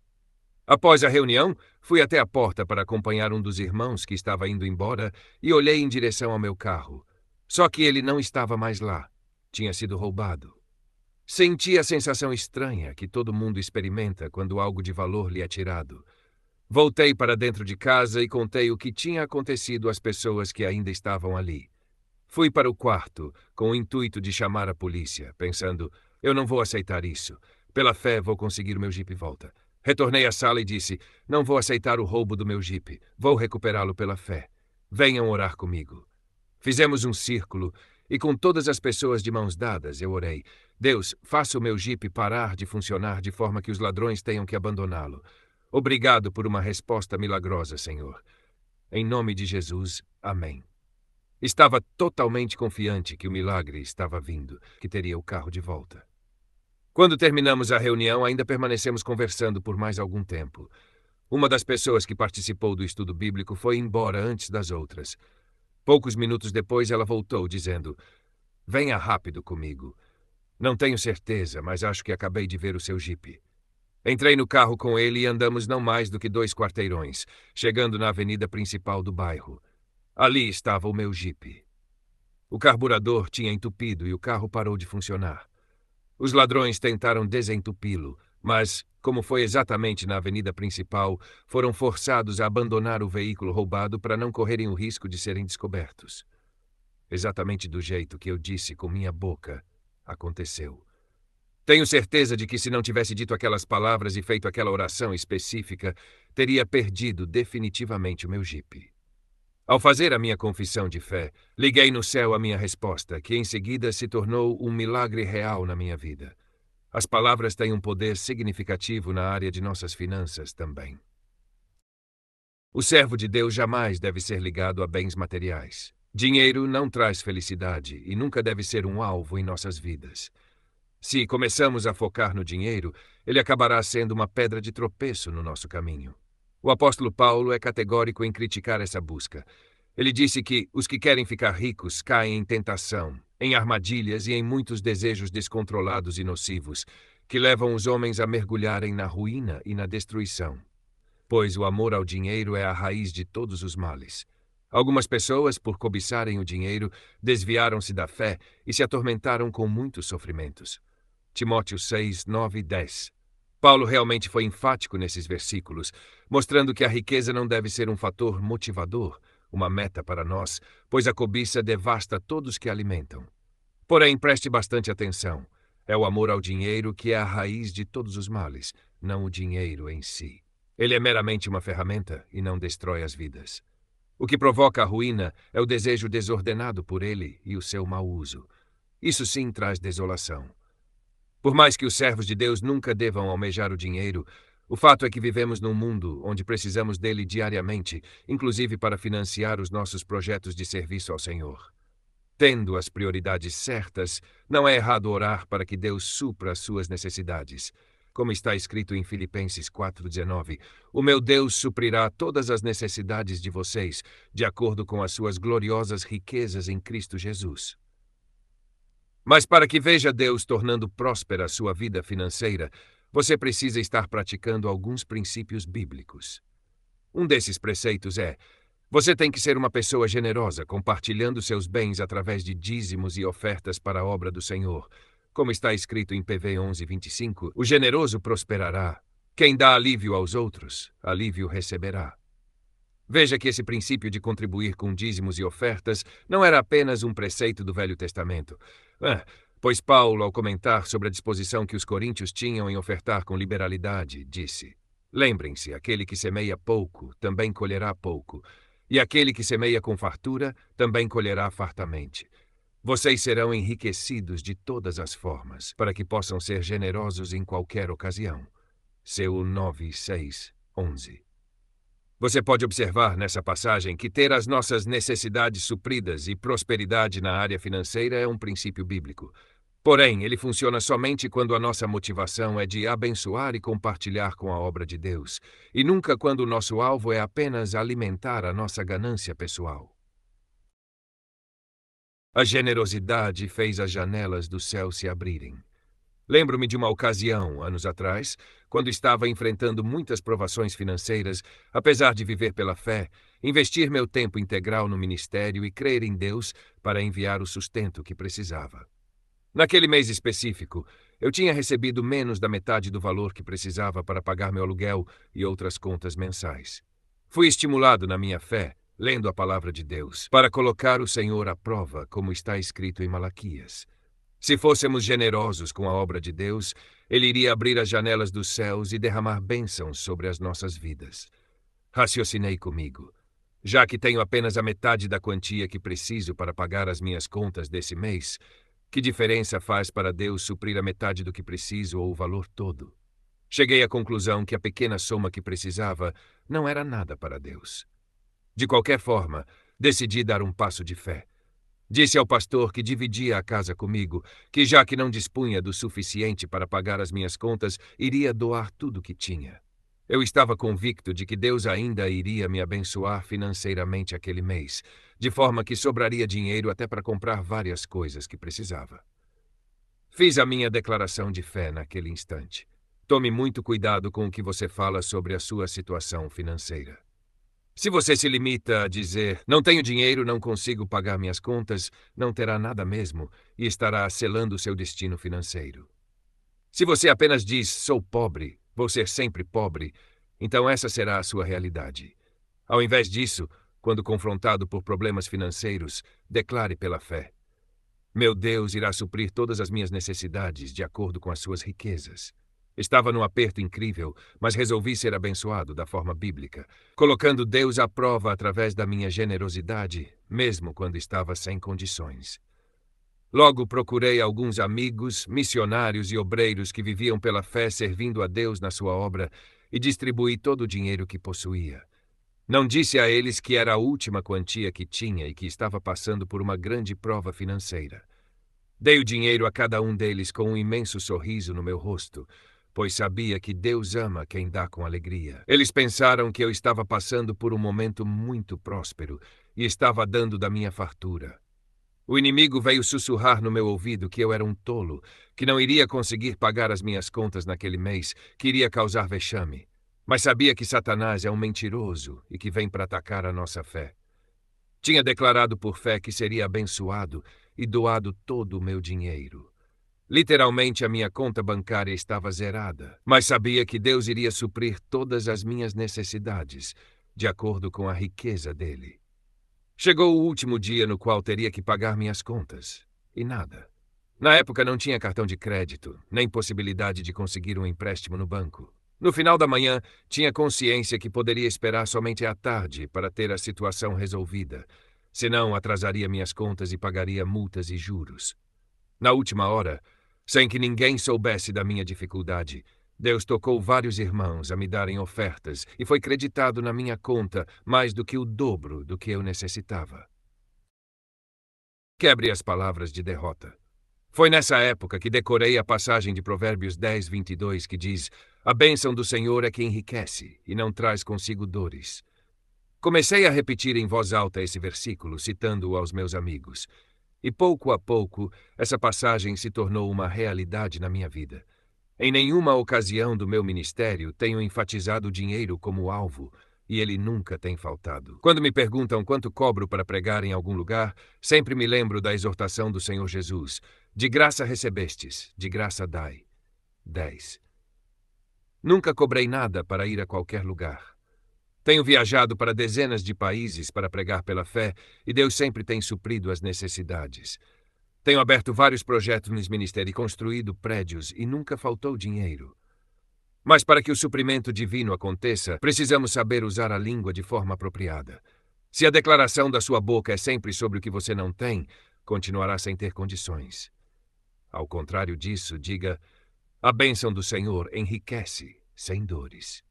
Após a reunião, fui até a porta para acompanhar um dos irmãos que estava indo embora e olhei em direção ao meu carro. Só que ele não estava mais lá. Tinha sido roubado. Senti a sensação estranha que todo mundo experimenta quando algo de valor lhe é tirado. Voltei para dentro de casa e contei o que tinha acontecido às pessoas que ainda estavam ali. Fui para o quarto, com o intuito de chamar a polícia, pensando: eu não vou aceitar isso. Pela fé, vou conseguir o meu Jeep de volta. Retornei à sala e disse: não vou aceitar o roubo do meu Jeep. Vou recuperá-lo pela fé. Venham orar comigo. Fizemos um círculo e, com todas as pessoas de mãos dadas, eu orei: Deus, faça o meu Jeep parar de funcionar de forma que os ladrões tenham que abandoná-lo. Obrigado por uma resposta milagrosa, Senhor. Em nome de Jesus, amém. Estava totalmente confiante que o milagre estava vindo, que teria o carro de volta. Quando terminamos a reunião, ainda permanecemos conversando por mais algum tempo. Uma das pessoas que participou do estudo bíblico foi embora antes das outras. Poucos minutos depois, ela voltou, dizendo: venha rápido comigo. Não tenho certeza, mas acho que acabei de ver o seu Jeep. Entrei no carro com ele e andamos não mais do que 2 quarteirões, chegando na avenida principal do bairro. Ali estava o meu Jeep. O carburador tinha entupido e o carro parou de funcionar. Os ladrões tentaram desentupi-lo, mas, como foi exatamente na avenida principal, foram forçados a abandonar o veículo roubado para não correrem o risco de serem descobertos. Exatamente do jeito que eu disse com minha boca, aconteceu. Tenho certeza de que, se não tivesse dito aquelas palavras e feito aquela oração específica, teria perdido definitivamente o meu Jeep. Ao fazer a minha confissão de fé, liguei no céu a minha resposta, que em seguida se tornou um milagre real na minha vida. As palavras têm um poder significativo na área de nossas finanças também. O servo de Deus jamais deve ser ligado a bens materiais. Dinheiro não traz felicidade e nunca deve ser um alvo em nossas vidas. Se começamos a focar no dinheiro, ele acabará sendo uma pedra de tropeço no nosso caminho. O apóstolo Paulo é categórico em criticar essa busca. Ele disse que os que querem ficar ricos caem em tentação, em armadilhas e em muitos desejos descontrolados e nocivos, que levam os homens a mergulharem na ruína e na destruição. Pois o amor ao dinheiro é a raiz de todos os males. Algumas pessoas, por cobiçarem o dinheiro, desviaram-se da fé e se atormentaram com muitos sofrimentos. Timóteo 6, 9 e 10. Paulo realmente foi enfático nesses versículos, mostrando que a riqueza não deve ser um fator motivador, uma meta para nós, pois a cobiça devasta todos que a alimentam. Porém, preste bastante atenção. É o amor ao dinheiro que é a raiz de todos os males, não o dinheiro em si. Ele é meramente uma ferramenta e não destrói as vidas. O que provoca a ruína é o desejo desordenado por ele e o seu mau uso. Isso sim traz desolação. Por mais que os servos de Deus nunca devam almejar o dinheiro, o fato é que vivemos num mundo onde precisamos dele diariamente, inclusive para financiar os nossos projetos de serviço ao Senhor. Tendo as prioridades certas, não é errado orar para que Deus supra as suas necessidades. Como está escrito em Filipenses 4,19, o meu Deus suprirá todas as necessidades de vocês, de acordo com as suas gloriosas riquezas em Cristo Jesus. Mas para que veja Deus tornando próspera a sua vida financeira, você precisa estar praticando alguns princípios bíblicos. Um desses preceitos é: você tem que ser uma pessoa generosa, compartilhando seus bens através de dízimos e ofertas para a obra do Senhor. Como está escrito em PV 11:25, o generoso prosperará. Quem dá alívio aos outros, alívio receberá. Veja que esse princípio de contribuir com dízimos e ofertas não era apenas um preceito do Velho Testamento. Pois Paulo, ao comentar sobre a disposição que os coríntios tinham em ofertar com liberalidade, disse: lembrem-se, aquele que semeia pouco também colherá pouco, e aquele que semeia com fartura também colherá fartamente. Vocês serão enriquecidos de todas as formas, para que possam ser generosos em qualquer ocasião. Seu 9:6-11. Você pode observar nessa passagem que ter as nossas necessidades supridas e prosperidade na área financeira é um princípio bíblico. Porém, ele funciona somente quando a nossa motivação é de abençoar e compartilhar com a obra de Deus, e nunca quando o nosso alvo é apenas alimentar a nossa ganância pessoal. A generosidade fez as janelas do céu se abrirem. Lembro-me de uma ocasião, anos atrás, quando estava enfrentando muitas provações financeiras, apesar de viver pela fé, investir meu tempo integral no ministério e crer em Deus para enviar o sustento que precisava. Naquele mês específico, eu tinha recebido menos da metade do valor que precisava para pagar meu aluguel e outras contas mensais. Fui estimulado na minha fé, lendo a palavra de Deus, para colocar o Senhor à prova, como está escrito em Malaquias. Se fôssemos generosos com a obra de Deus, Ele iria abrir as janelas dos céus e derramar bênçãos sobre as nossas vidas. Raciocinei comigo. Já que tenho apenas a metade da quantia que preciso para pagar as minhas contas desse mês, que diferença faz para Deus suprir a metade do que preciso ou o valor todo? Cheguei à conclusão que a pequena soma que precisava não era nada para Deus. De qualquer forma, decidi dar um passo de fé. Disse ao pastor que dividia a casa comigo, que já que não dispunha do suficiente para pagar as minhas contas, iria doar tudo o que tinha. Eu estava convicto de que Deus ainda iria me abençoar financeiramente aquele mês, de forma que sobraria dinheiro até para comprar várias coisas que precisava. Fiz a minha declaração de fé naquele instante. Tome muito cuidado com o que você fala sobre a sua situação financeira. Se você se limita a dizer, não tenho dinheiro, não consigo pagar minhas contas, não terá nada mesmo e estará selando seu destino financeiro. Se você apenas diz, sou pobre, vou ser sempre pobre, então essa será a sua realidade. Ao invés disso, quando confrontado por problemas financeiros, declare pela fé: meu Deus irá suprir todas as minhas necessidades de acordo com as suas riquezas. Estava num aperto incrível, mas resolvi ser abençoado da forma bíblica, colocando Deus à prova através da minha generosidade, mesmo quando estava sem condições. Logo procurei alguns amigos, missionários e obreiros que viviam pela fé servindo a Deus na sua obra e distribuí todo o dinheiro que possuía. Não disse a eles que era a última quantia que tinha e que estava passando por uma grande prova financeira. Dei o dinheiro a cada um deles com um imenso sorriso no meu rosto, pois sabia que Deus ama quem dá com alegria. Eles pensaram que eu estava passando por um momento muito próspero e estava dando da minha fartura. O inimigo veio sussurrar no meu ouvido que eu era um tolo, que não iria conseguir pagar as minhas contas naquele mês, que iria causar vexame. Mas sabia que Satanás é um mentiroso e que vem para atacar a nossa fé. Tinha declarado por fé que seria abençoado e doado todo o meu dinheiro. Literalmente, a minha conta bancária estava zerada, mas sabia que Deus iria suprir todas as minhas necessidades, de acordo com a riqueza dele. Chegou o último dia no qual teria que pagar minhas contas, e nada. Na época não tinha cartão de crédito, nem possibilidade de conseguir um empréstimo no banco. No final da manhã, tinha consciência que poderia esperar somente à tarde para ter a situação resolvida, senão atrasaria minhas contas e pagaria multas e juros. Na última hora, sem que ninguém soubesse da minha dificuldade, Deus tocou vários irmãos a me darem ofertas e foi creditado na minha conta mais do que o dobro do que eu necessitava. Quebre as palavras de derrota. Foi nessa época que decorei a passagem de Provérbios 10:22 que diz: "A bênção do Senhor é que enriquece e não traz consigo dores." Comecei a repetir em voz alta esse versículo, citando-o aos meus amigos. E pouco a pouco, essa passagem se tornou uma realidade na minha vida. Em nenhuma ocasião do meu ministério tenho enfatizado o dinheiro como alvo, e ele nunca tem faltado. Quando me perguntam quanto cobro para pregar em algum lugar, sempre me lembro da exortação do Senhor Jesus: "De graça recebestes, de graça dai." 10. Nunca cobrei nada para ir a qualquer lugar. Tenho viajado para dezenas de países para pregar pela fé, e Deus sempre tem suprido as necessidades. Tenho aberto vários projetos no ministério e construído prédios, e nunca faltou dinheiro. Mas para que o suprimento divino aconteça, precisamos saber usar a língua de forma apropriada. Se a declaração da sua boca é sempre sobre o que você não tem, continuará sem ter condições. Ao contrário disso, diga: "A bênção do Senhor enriquece, sem dores."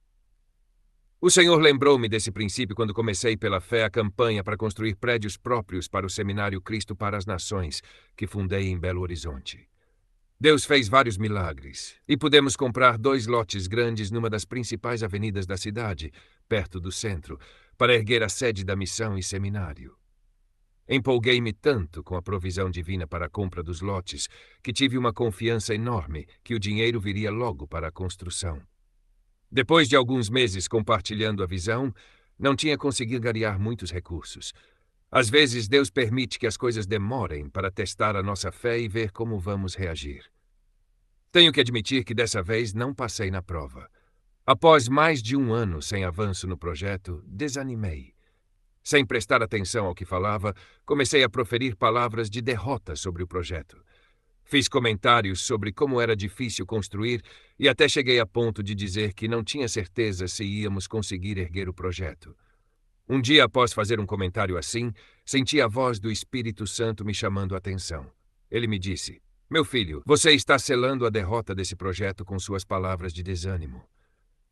O Senhor lembrou-me desse princípio quando comecei pela fé a campanha para construir prédios próprios para o Seminário Cristo para as Nações, que fundei em Belo Horizonte. Deus fez vários milagres, e pudemos comprar 2 lotes grandes numa das principais avenidas da cidade, perto do centro, para erguer a sede da missão e seminário. Empolguei-me tanto com a provisão divina para a compra dos lotes, que tive uma confiança enorme que o dinheiro viria logo para a construção. Depois de alguns meses compartilhando a visão, não tinha conseguido angariar muitos recursos. Às vezes, Deus permite que as coisas demorem para testar a nossa fé e ver como vamos reagir. Tenho que admitir que dessa vez não passei na prova. Após mais de 1 ano sem avanço no projeto, desanimei. Sem prestar atenção ao que falava, comecei a proferir palavras de derrota sobre o projeto. Fiz comentários sobre como era difícil construir e até cheguei a ponto de dizer que não tinha certeza se íamos conseguir erguer o projeto. Um dia após fazer um comentário assim, senti a voz do Espírito Santo me chamando a atenção. Ele me disse: "Meu filho, você está selando a derrota desse projeto com suas palavras de desânimo.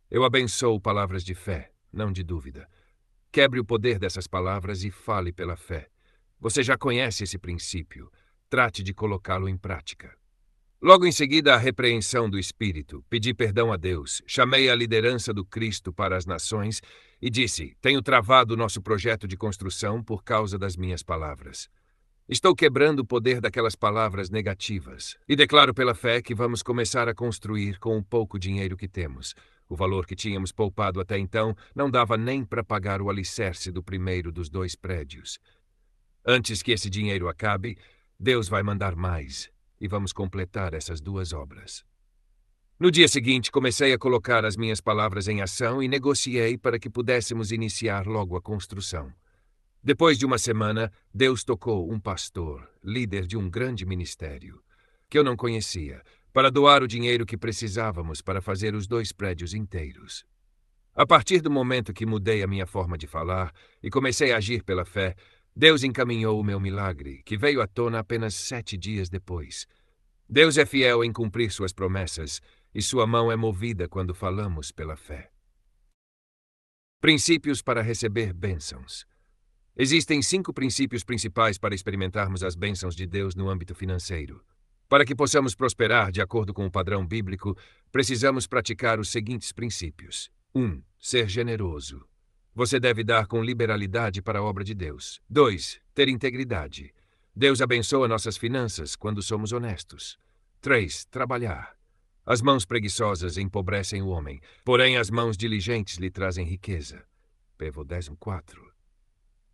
Eu abençoo palavras de fé, não de dúvida. Quebre o poder dessas palavras e fale pela fé. Você já conhece esse princípio. Trate de colocá-lo em prática." Logo em seguida, a repreensão do Espírito, pedi perdão a Deus, chamei a liderança do Cristo para as nações e disse: "Tenho travado o nosso projeto de construção por causa das minhas palavras. Estou quebrando o poder daquelas palavras negativas e declaro pela fé que vamos começar a construir com o pouco dinheiro que temos. O valor que tínhamos poupado até então não dava nem para pagar o alicerce do primeiro dos 2 prédios. Antes que esse dinheiro acabe, Deus vai mandar mais, e vamos completar essas 2 obras." No dia seguinte, comecei a colocar as minhas palavras em ação e negociei para que pudéssemos iniciar logo a construção. Depois de uma semana, Deus tocou um pastor, líder de um grande ministério, que eu não conhecia, para doar o dinheiro que precisávamos para fazer os 2 prédios inteiros. A partir do momento que mudei a minha forma de falar e comecei a agir pela fé, Deus encaminhou o meu milagre, que veio à tona apenas 7 dias depois. Deus é fiel em cumprir suas promessas, e sua mão é movida quando falamos pela fé. Princípios para receber bênçãos. Existem 5 princípios principais para experimentarmos as bênçãos de Deus no âmbito financeiro. Para que possamos prosperar de acordo com o padrão bíblico, precisamos praticar os seguintes princípios. 1. Ser generoso. Você deve dar com liberalidade para a obra de Deus. 2. Ter integridade. Deus abençoa nossas finanças quando somos honestos. 3. Trabalhar. As mãos preguiçosas empobrecem o homem, porém as mãos diligentes lhe trazem riqueza. Pevô 10:4.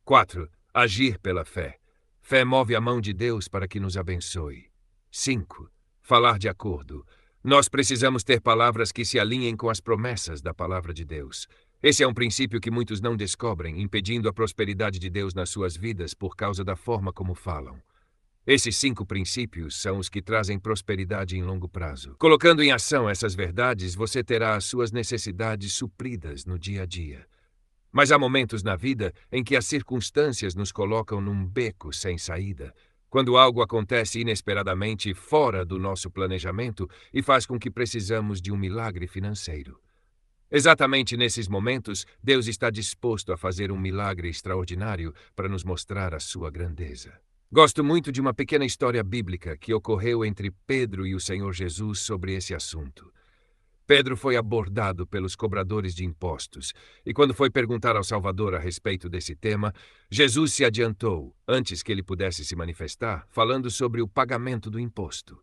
4. Agir pela fé. Fé move a mão de Deus para que nos abençoe. 5. Falar de acordo. Nós precisamos ter palavras que se alinhem com as promessas da palavra de Deus. Esse é um princípio que muitos não descobrem, impedindo a prosperidade de Deus nas suas vidas por causa da forma como falam. Esses 5 princípios são os que trazem prosperidade em longo prazo. Colocando em ação essas verdades, você terá as suas necessidades supridas no dia a dia. Mas há momentos na vida em que as circunstâncias nos colocam num beco sem saída, quando algo acontece inesperadamente fora do nosso planejamento e faz com que precisamos de um milagre financeiro. Exatamente nesses momentos, Deus está disposto a fazer um milagre extraordinário para nos mostrar a sua grandeza. Gosto muito de uma pequena história bíblica que ocorreu entre Pedro e o Senhor Jesus sobre esse assunto. Pedro foi abordado pelos cobradores de impostos, e quando foi perguntar ao Salvador a respeito desse tema, Jesus se adiantou, antes que ele pudesse se manifestar, falando sobre o pagamento do imposto.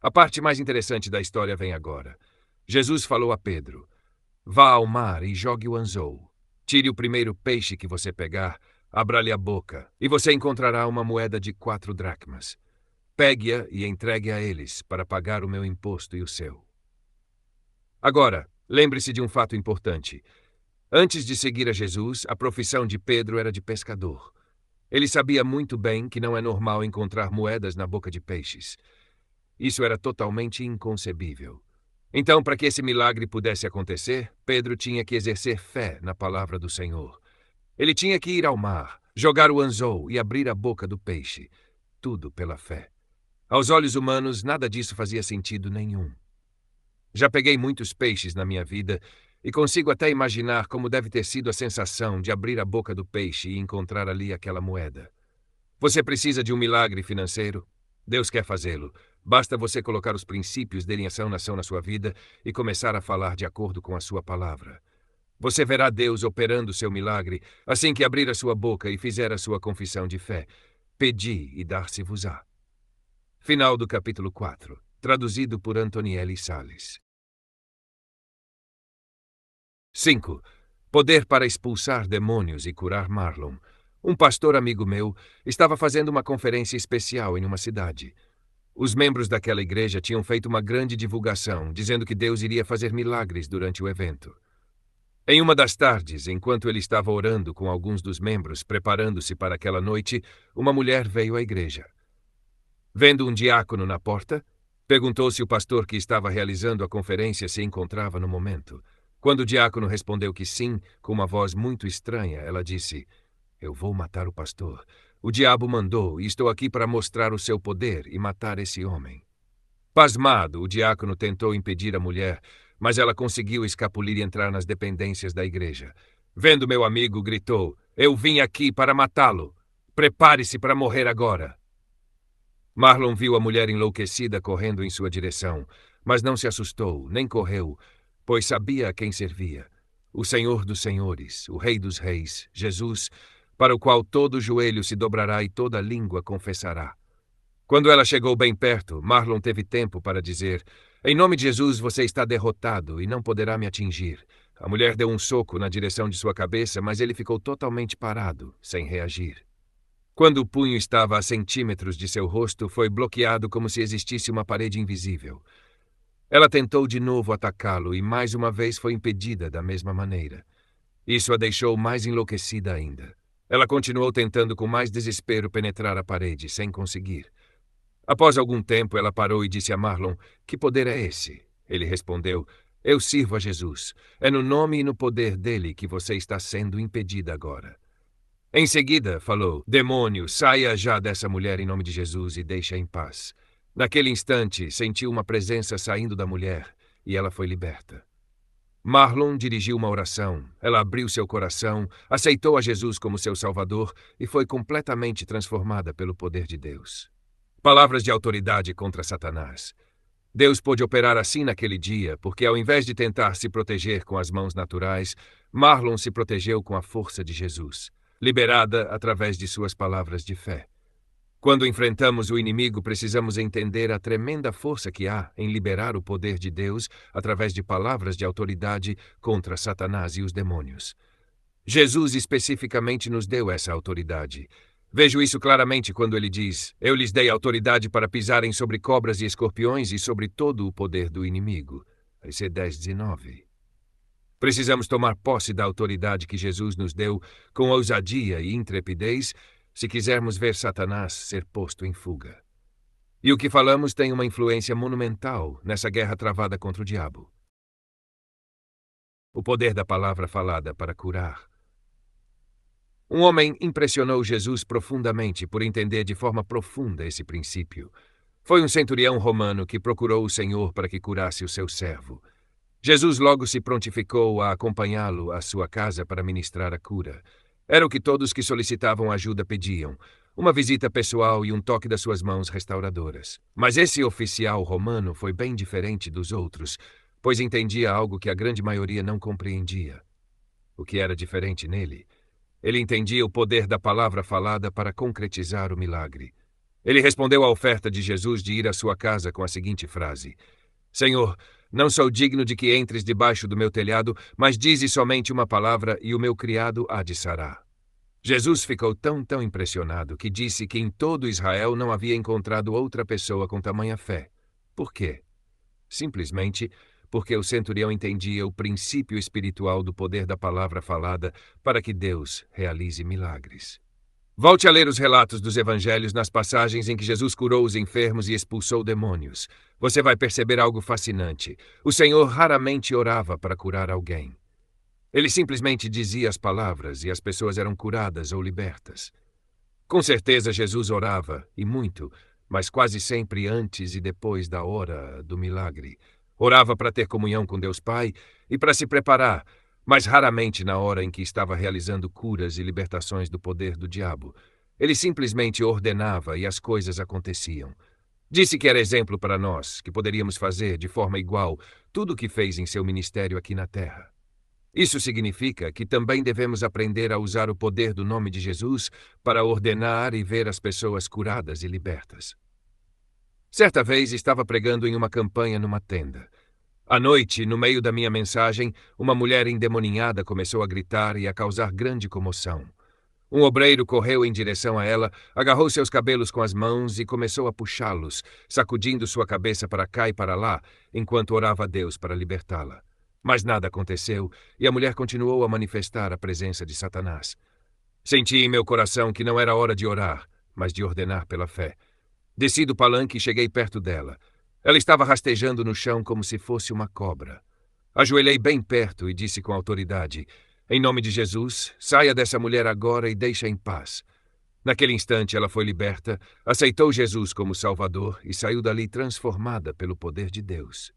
A parte mais interessante da história vem agora. Jesus falou a Pedro: "Vá ao mar e jogue o anzol. Tire o primeiro peixe que você pegar, abra-lhe a boca, e você encontrará uma moeda de 4 dracmas. Pegue-a e entregue a eles, para pagar o meu imposto e o seu." Agora, lembre-se de um fato importante. Antes de seguir a Jesus, a profissão de Pedro era de pescador. Ele sabia muito bem que não é normal encontrar moedas na boca de peixes. Isso era totalmente inconcebível. Então, para que esse milagre pudesse acontecer, Pedro tinha que exercer fé na palavra do Senhor. Ele tinha que ir ao mar, jogar o anzol e abrir a boca do peixe. Tudo pela fé. Aos olhos humanos, nada disso fazia sentido nenhum. Já peguei muitos peixes na minha vida e consigo até imaginar como deve ter sido a sensação de abrir a boca do peixe e encontrar ali aquela moeda. Você precisa de um milagre financeiro? Deus quer fazê-lo. Basta você colocar os princípios dele em ação na sua vida e começar a falar de acordo com a sua palavra. Você verá Deus operando seu milagre assim que abrir a sua boca e fizer a sua confissão de fé. Pedi e dar-se-vos-á. Final do capítulo 4. Traduzido por Antonielli Salles. 5. Poder para expulsar demônios e curar Marlon. Um pastor amigo meu estava fazendo uma conferência especial em uma cidade. Os membros daquela igreja tinham feito uma grande divulgação, dizendo que Deus iria fazer milagres durante o evento. Em uma das tardes, enquanto ele estava orando com alguns dos membros, preparando-se para aquela noite, uma mulher veio à igreja. Vendo um diácono na porta, perguntou se o pastor que estava realizando a conferência se encontrava no momento. Quando o diácono respondeu que sim, com uma voz muito estranha, ela disse: "Eu vou matar o pastor. O diabo mandou e estou aqui para mostrar o seu poder e matar esse homem." Pasmado, o diácono tentou impedir a mulher, mas ela conseguiu escapulir e entrar nas dependências da igreja. Vendo meu amigo, gritou: "Eu vim aqui para matá-lo. Prepare-se para morrer agora." Marlon viu a mulher enlouquecida correndo em sua direção, mas não se assustou, nem correu, pois sabia a quem servia: o Senhor dos Senhores, o Rei dos Reis, Jesus, para o qual todo joelho se dobrará e toda língua confessará. Quando ela chegou bem perto, Marlon teve tempo para dizer: "Em nome de Jesus, você está derrotado e não poderá me atingir." A mulher deu um soco na direção de sua cabeça, mas ele ficou totalmente parado, sem reagir. Quando o punho estava a centímetros de seu rosto, foi bloqueado como se existisse uma parede invisível. Ela tentou de novo atacá-lo e mais uma vez foi impedida da mesma maneira. Isso a deixou mais enlouquecida ainda. Ela continuou tentando com mais desespero penetrar a parede, sem conseguir. Após algum tempo, ela parou e disse a Marlon: "Que poder é esse?" Ele respondeu: "Eu sirvo a Jesus. É no nome e no poder dele que você está sendo impedida agora." Em seguida, falou: "Demônio, saia já dessa mulher em nome de Jesus e deixe-a em paz." Naquele instante, sentiu uma presença saindo da mulher e ela foi liberta. Marlon dirigiu uma oração. Ela abriu seu coração, aceitou a Jesus como seu Salvador e foi completamente transformada pelo poder de Deus. Palavras de autoridade contra Satanás. Deus pôde operar assim naquele dia, porque ao invés de tentar se proteger com as mãos naturais, Marlon se protegeu com a força de Jesus, liberada através de suas palavras de fé. Quando enfrentamos o inimigo, precisamos entender a tremenda força que há em liberar o poder de Deus através de palavras de autoridade contra Satanás e os demônios. Jesus especificamente nos deu essa autoridade. Vejo isso claramente quando ele diz: Eu lhes dei autoridade para pisarem sobre cobras e escorpiões e sobre todo o poder do inimigo. Vai ser 10:19. Precisamos tomar posse da autoridade que Jesus nos deu com ousadia e intrepidez se quisermos ver Satanás ser posto em fuga. E o que falamos tem uma influência monumental nessa guerra travada contra o diabo. O poder da palavra falada para curar. Um homem impressionou Jesus profundamente por entender de forma profunda esse princípio. Foi um centurião romano que procurou o Senhor para que curasse o seu servo. Jesus logo se prontificou a acompanhá-lo à sua casa para ministrar a cura. Era o que todos que solicitavam ajuda pediam, uma visita pessoal e um toque das suas mãos restauradoras. Mas esse oficial romano foi bem diferente dos outros, pois entendia algo que a grande maioria não compreendia. O que era diferente nele? Ele entendia o poder da palavra falada para concretizar o milagre. Ele respondeu à oferta de Jesus de ir à sua casa com a seguinte frase: Senhor, não sou digno de que entres debaixo do meu telhado, mas dize somente uma palavra e o meu criado há de sarar. Jesus ficou tão impressionado que disse que em todo Israel não havia encontrado outra pessoa com tamanha fé. Por quê? Simplesmente porque o centurião entendia o princípio espiritual do poder da palavra falada para que Deus realize milagres. Volte a ler os relatos dos evangelhos nas passagens em que Jesus curou os enfermos e expulsou demônios. Você vai perceber algo fascinante. O Senhor raramente orava para curar alguém. Ele simplesmente dizia as palavras e as pessoas eram curadas ou libertas. Com certeza Jesus orava, e muito, mas quase sempre antes e depois da hora do milagre. Orava para ter comunhão com Deus Pai e para se preparar, mas raramente na hora em que estava realizando curas e libertações do poder do diabo. Ele simplesmente ordenava e as coisas aconteciam. Disse que era exemplo para nós, que poderíamos fazer de forma igual tudo o que fez em seu ministério aqui na terra. Isso significa que também devemos aprender a usar o poder do nome de Jesus para ordenar e ver as pessoas curadas e libertas. Certa vez estava pregando em uma campanha numa tenda. À noite, no meio da minha mensagem, uma mulher endemoninhada começou a gritar e a causar grande comoção. Um obreiro correu em direção a ela, agarrou seus cabelos com as mãos e começou a puxá-los, sacudindo sua cabeça para cá e para lá, enquanto orava a Deus para libertá-la. Mas nada aconteceu e a mulher continuou a manifestar a presença de Satanás. Senti em meu coração que não era hora de orar, mas de ordenar pela fé. Desci do palanque e cheguei perto dela. Ela estava rastejando no chão como se fosse uma cobra. Ajoelhei bem perto e disse com autoridade: Em nome de Jesus, saia dessa mulher agora e deixa em paz. Naquele instante ela foi liberta, aceitou Jesus como Salvador e saiu dali transformada pelo poder de Deus.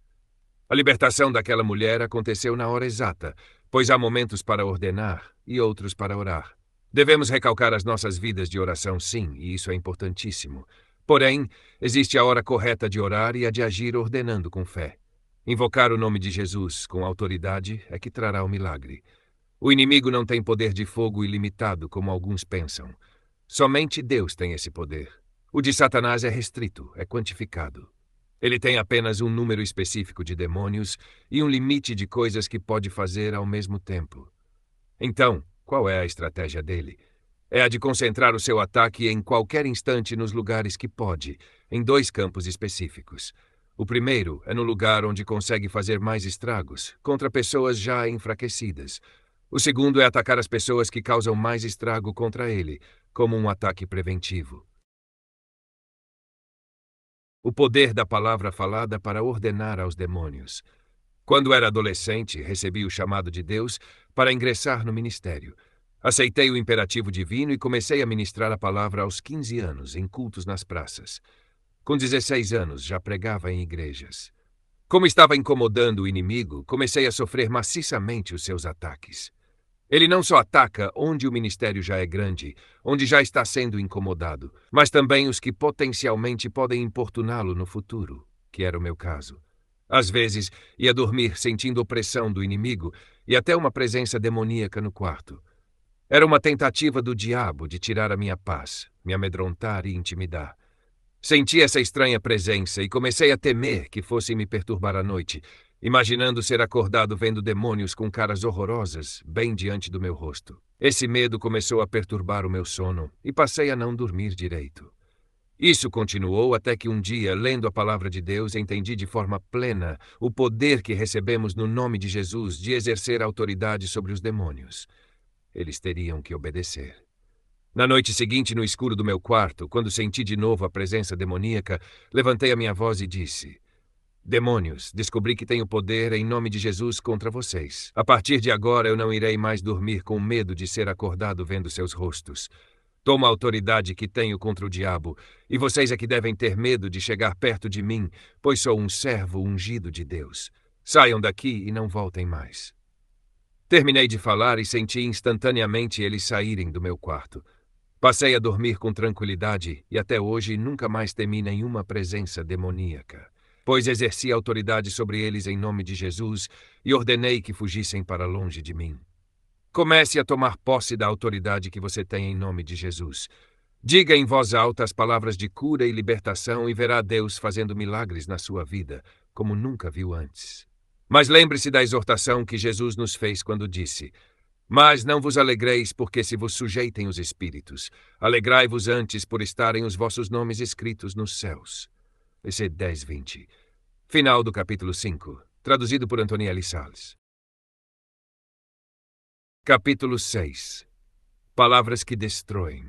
A libertação daquela mulher aconteceu na hora exata, pois há momentos para ordenar e outros para orar. Devemos recalcar as nossas vidas de oração, sim, e isso é importantíssimo. Porém, existe a hora correta de orar e a de agir ordenando com fé. Invocar o nome de Jesus com autoridade é que trará o milagre. O inimigo não tem poder de fogo ilimitado, como alguns pensam. Somente Deus tem esse poder. O de Satanás é restrito, é quantificado. Ele tem apenas um número específico de demônios e um limite de coisas que pode fazer ao mesmo tempo. Então, qual é a estratégia dele? É a de concentrar o seu ataque em qualquer instante nos lugares que pode, em dois campos específicos. O primeiro é no lugar onde consegue fazer mais estragos, contra pessoas já enfraquecidas. O segundo é atacar as pessoas que causam mais estrago contra ele, como um ataque preventivo. O poder da palavra falada para ordenar aos demônios. Quando era adolescente, recebi o chamado de Deus para ingressar no ministério. Aceitei o imperativo divino e comecei a ministrar a palavra aos 15 anos, em cultos nas praças. Com 16 anos, já pregava em igrejas. Como estava incomodando o inimigo, comecei a sofrer maciçamente os seus ataques. Ele não só ataca onde o ministério já é grande, onde já está sendo incomodado, mas também os que potencialmente podem importuná-lo no futuro, que era o meu caso. Às vezes, ia dormir sentindo opressão do inimigo e até uma presença demoníaca no quarto. Era uma tentativa do diabo de tirar a minha paz, me amedrontar e intimidar. Senti essa estranha presença e comecei a temer que fosse me perturbar à noite, imaginando ser acordado vendo demônios com caras horrorosas bem diante do meu rosto. Esse medo começou a perturbar o meu sono e passei a não dormir direito. Isso continuou até que um dia, lendo a palavra de Deus, entendi de forma plena o poder que recebemos no nome de Jesus de exercer autoridade sobre os demônios. Eles teriam que obedecer. Na noite seguinte, no escuro do meu quarto, quando senti de novo a presença demoníaca, levantei a minha voz e disse: Demônios, descobri que tenho poder em nome de Jesus contra vocês. A partir de agora eu não irei mais dormir com medo de ser acordado vendo seus rostos. Tomo a autoridade que tenho contra o diabo, e vocês é que devem ter medo de chegar perto de mim, pois sou um servo ungido de Deus. Saiam daqui e não voltem mais. Terminei de falar e senti instantaneamente eles saírem do meu quarto. Passei a dormir com tranquilidade e até hoje nunca mais temi nenhuma presença demoníaca, pois exerci autoridade sobre eles em nome de Jesus e ordenei que fugissem para longe de mim. Comece a tomar posse da autoridade que você tem em nome de Jesus. Diga em voz alta as palavras de cura e libertação e verá Deus fazendo milagres na sua vida, como nunca viu antes. Mas lembre-se da exortação que Jesus nos fez quando disse: Mas não vos alegreis porque se vos sujeitem os espíritos. Alegrai-vos antes por estarem os vossos nomes escritos nos céus. Esse 10:20. Final do capítulo 5. Traduzido por Antonielli Salles. Capítulo 6. Palavras que destroem.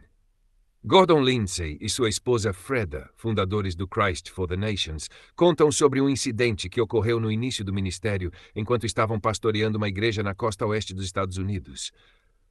Gordon Lindsay e sua esposa Freda, fundadores do Christ for the Nations, contam sobre um incidente que ocorreu no início do ministério enquanto estavam pastoreando uma igreja na costa oeste dos Estados Unidos.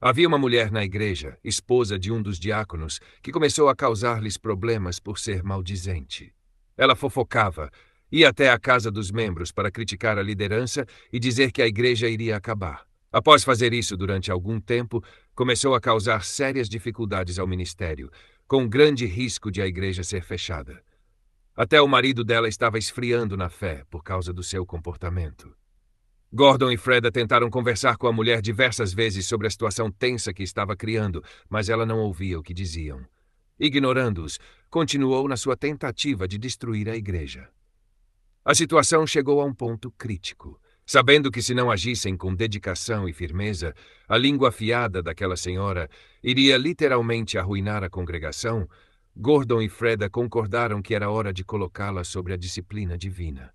Havia uma mulher na igreja, esposa de um dos diáconos, que começou a causar-lhes problemas por ser maldizente. Ela fofocava, ia até a casa dos membros para criticar a liderança e dizer que a igreja iria acabar. Após fazer isso durante algum tempo, começou a causar sérias dificuldades ao ministério, com grande risco de a igreja ser fechada. Até o marido dela estava esfriando na fé por causa do seu comportamento. Gordon e Freda tentaram conversar com a mulher diversas vezes sobre a situação tensa que estava criando, mas ela não ouvia o que diziam. Ignorando-os, continuou na sua tentativa de destruir a igreja. A situação chegou a um ponto crítico. Sabendo que se não agissem com dedicação e firmeza, a língua afiada daquela senhora iria literalmente arruinar a congregação, Gordon e Freda concordaram que era hora de colocá-la sobre a disciplina divina.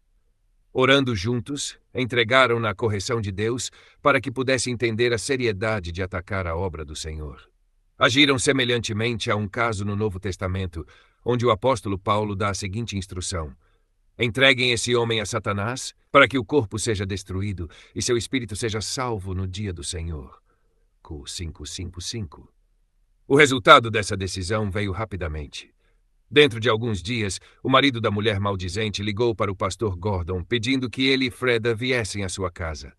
Orando juntos, entregaram-na à correção de Deus para que pudesse entender a seriedade de atacar a obra do Senhor. Agiram semelhantemente a um caso no Novo Testamento, onde o apóstolo Paulo dá a seguinte instrução: Entreguem esse homem a Satanás, para que o corpo seja destruído e seu espírito seja salvo no dia do Senhor. Cu 5:5:5. O resultado dessa decisão veio rapidamente. Dentro de alguns dias, o marido da mulher maldizente ligou para o pastor Gordon, pedindo que ele e Freda viessem à sua casa.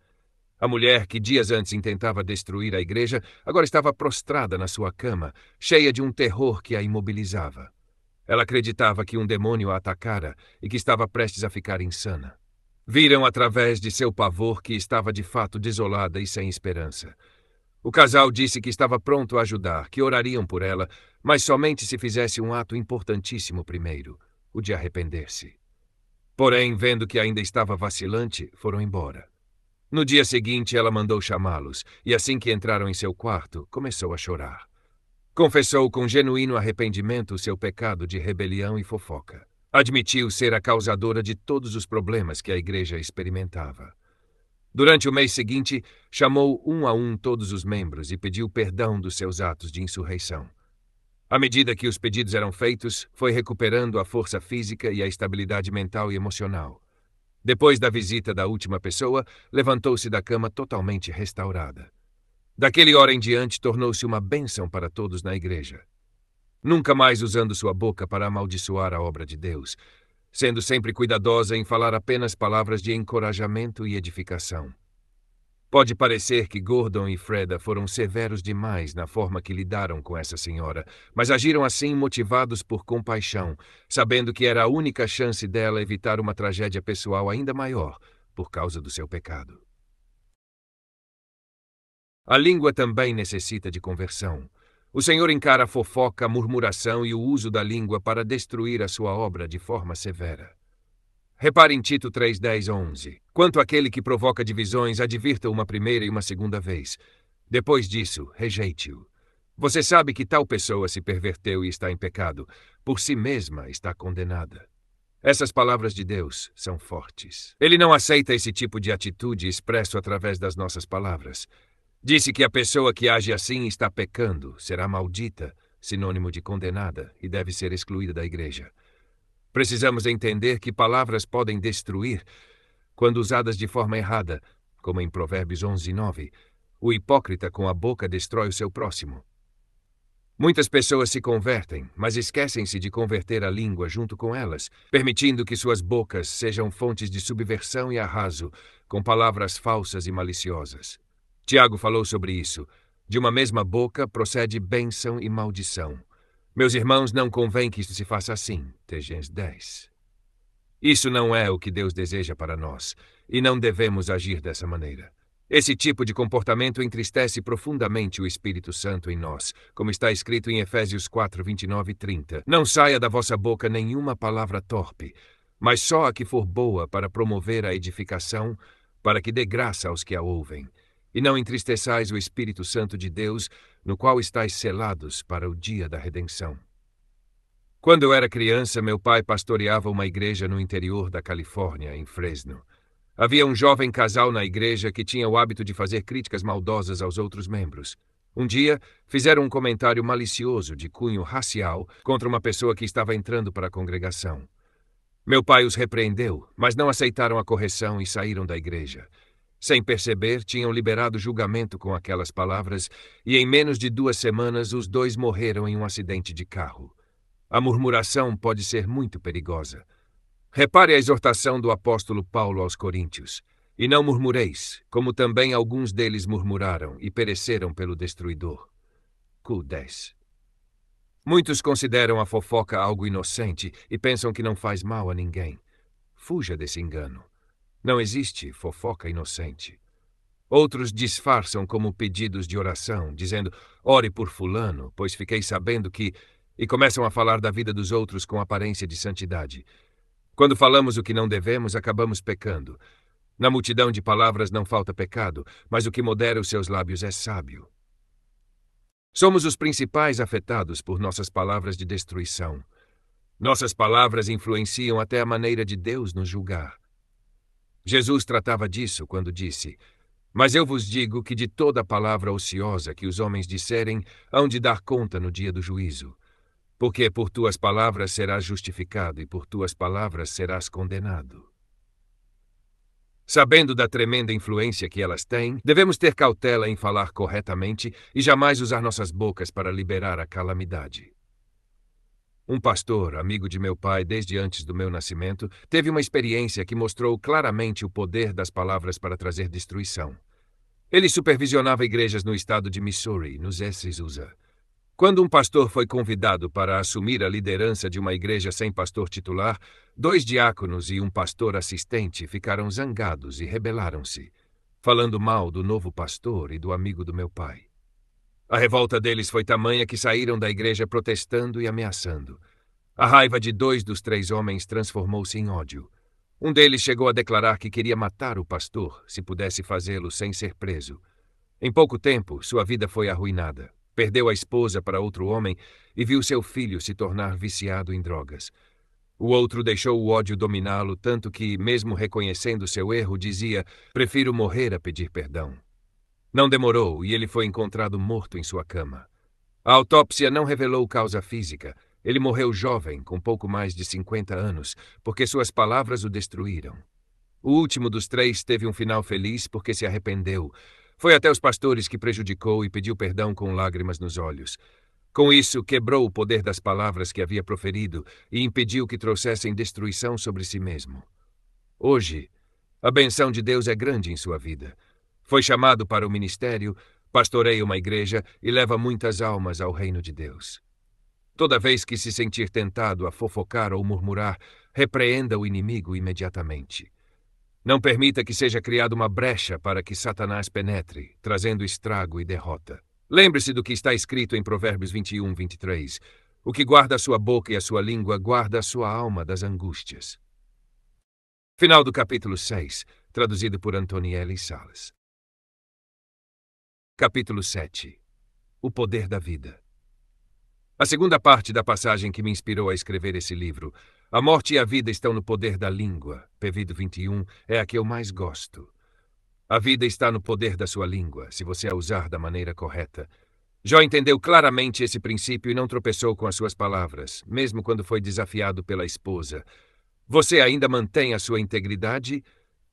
A mulher, que dias antes intentava destruir a igreja, agora estava prostrada na sua cama, cheia de um terror que a imobilizava. Ela acreditava que um demônio a atacara e que estava prestes a ficar insana. Viram através de seu pavor que estava de fato desolada e sem esperança. O casal disse que estava pronto a ajudar, que orariam por ela, mas somente se fizesse um ato importantíssimo primeiro, o de arrepender-se. Porém, vendo que ainda estava vacilante, foram embora. No dia seguinte, ela mandou chamá-los, e assim que entraram em seu quarto, começou a chorar. Confessou com genuíno arrependimento o seu pecado de rebelião e fofoca. Admitiu ser a causadora de todos os problemas que a igreja experimentava. Durante o mês seguinte, chamou um a um todos os membros e pediu perdão dos seus atos de insurreição. À medida que os pedidos eram feitos, foi recuperando a força física e a estabilidade mental e emocional. Depois da visita da última pessoa, levantou-se da cama totalmente restaurada. Daquele hora em diante, tornou-se uma bênção para todos na igreja. Nunca mais usando sua boca para amaldiçoar a obra de Deus, sendo sempre cuidadosa em falar apenas palavras de encorajamento e edificação. Pode parecer que Gordon e Freda foram severos demais na forma que lidaram com essa senhora, mas agiram assim motivados por compaixão, sabendo que era a única chance dela evitar uma tragédia pessoal ainda maior por causa do seu pecado. A língua também necessita de conversão. O Senhor encara a fofoca, a murmuração e o uso da língua para destruir a sua obra de forma severa. Repare em Tito 3:10-11. Quanto àquele que provoca divisões, advirta-o uma primeira e uma segunda vez. Depois disso, rejeite-o. Você sabe que tal pessoa se perverteu e está em pecado. Por si mesma está condenada. Essas palavras de Deus são fortes. Ele não aceita esse tipo de atitude expresso através das nossas palavras. Disse que a pessoa que age assim está pecando, será maldita, sinônimo de condenada, e deve ser excluída da igreja. Precisamos entender que palavras podem destruir quando usadas de forma errada, como em Provérbios 11:9. O hipócrita com a boca destrói o seu próximo. Muitas pessoas se convertem, mas esquecem-se de converter a língua junto com elas, permitindo que suas bocas sejam fontes de subversão e arraso, com palavras falsas e maliciosas. Tiago falou sobre isso. De uma mesma boca procede bênção e maldição. Meus irmãos, não convém que isto se faça assim. Tegens 10. Isso não é o que Deus deseja para nós, e não devemos agir dessa maneira. Esse tipo de comportamento entristece profundamente o Espírito Santo em nós, como está escrito em Efésios 4:29-30. Não saia da vossa boca nenhuma palavra torpe, mas só a que for boa para promover a edificação, para que dê graça aos que a ouvem. E não entristeçais o Espírito Santo de Deus, no qual estáis selados para o dia da redenção. Quando eu era criança, meu pai pastoreava uma igreja no interior da Califórnia, em Fresno. Havia um jovem casal na igreja que tinha o hábito de fazer críticas maldosas aos outros membros. Um dia, fizeram um comentário malicioso de cunho racial contra uma pessoa que estava entrando para a congregação. Meu pai os repreendeu, mas não aceitaram a correção e saíram da igreja. Sem perceber, tinham liberado julgamento com aquelas palavras e em menos de 2 semanas os dois morreram em um acidente de carro. A murmuração pode ser muito perigosa. Repare a exortação do apóstolo Paulo aos Coríntios. E não murmureis, como também alguns deles murmuraram e pereceram pelo destruidor. Q 10. Muitos consideram a fofoca algo inocente e pensam que não faz mal a ninguém. Fuja desse engano. Não existe fofoca inocente. Outros disfarçam como pedidos de oração, dizendo, ore por fulano, pois fiquei sabendo que... E começam a falar da vida dos outros com aparência de santidade. Quando falamos o que não devemos, acabamos pecando. Na multidão de palavras não falta pecado, mas o que modera os seus lábios é sábio. Somos os principais afetados por nossas palavras de destruição. Nossas palavras influenciam até a maneira de Deus nos julgar. Jesus tratava disso quando disse, mas eu vos digo que de toda palavra ociosa que os homens disserem, hão de dar conta no dia do juízo. Porque por tuas palavras serás justificado e por tuas palavras serás condenado. Sabendo da tremenda influência que elas têm, devemos ter cautela em falar corretamente e jamais usar nossas bocas para liberar a calamidade. Um pastor, amigo de meu pai desde antes do meu nascimento, teve uma experiência que mostrou claramente o poder das palavras para trazer destruição. Ele supervisionava igrejas no estado de Missouri, nos Essajusa. Quando um pastor foi convidado para assumir a liderança de uma igreja sem pastor titular, 2 diáconos e um pastor assistente ficaram zangados e rebelaram-se, falando mal do novo pastor e do amigo do meu pai. A revolta deles foi tamanha que saíram da igreja protestando e ameaçando. A raiva de 2 dos 3 homens transformou-se em ódio. Um deles chegou a declarar que queria matar o pastor, se pudesse fazê-lo sem ser preso. Em pouco tempo, sua vida foi arruinada. Perdeu a esposa para outro homem e viu seu filho se tornar viciado em drogas. O outro deixou o ódio dominá-lo tanto que, mesmo reconhecendo seu erro, dizia, prefiro morrer a pedir perdão. Não demorou e ele foi encontrado morto em sua cama. A autópsia não revelou causa física. Ele morreu jovem, com pouco mais de 50 anos, porque suas palavras o destruíram. O último dos 3 teve um final feliz porque se arrependeu. Foi até os pastores que prejudicou e pediu perdão com lágrimas nos olhos. Com isso, quebrou o poder das palavras que havia proferido e impediu que trouxessem destruição sobre si mesmo. Hoje, a benção de Deus é grande em sua vida. Foi chamado para o ministério, pastoreia uma igreja e leva muitas almas ao reino de Deus. Toda vez que se sentir tentado a fofocar ou murmurar, repreenda o inimigo imediatamente. Não permita que seja criada uma brecha para que Satanás penetre, trazendo estrago e derrota. Lembre-se do que está escrito em Provérbios 21:23. O que guarda a sua boca e a sua língua, guarda a sua alma das angústias. Final do capítulo 6, traduzido por Antonielli Salas. Capítulo 7. O poder da vida. A segunda parte da passagem que me inspirou a escrever esse livro, A morte e a vida estão no poder da língua, PV 21, é a que eu mais gosto. A vida está no poder da sua língua, se você a usar da maneira correta. Jó entendeu claramente esse princípio e não tropeçou com as suas palavras, mesmo quando foi desafiado pela esposa. Você ainda mantém a sua integridade?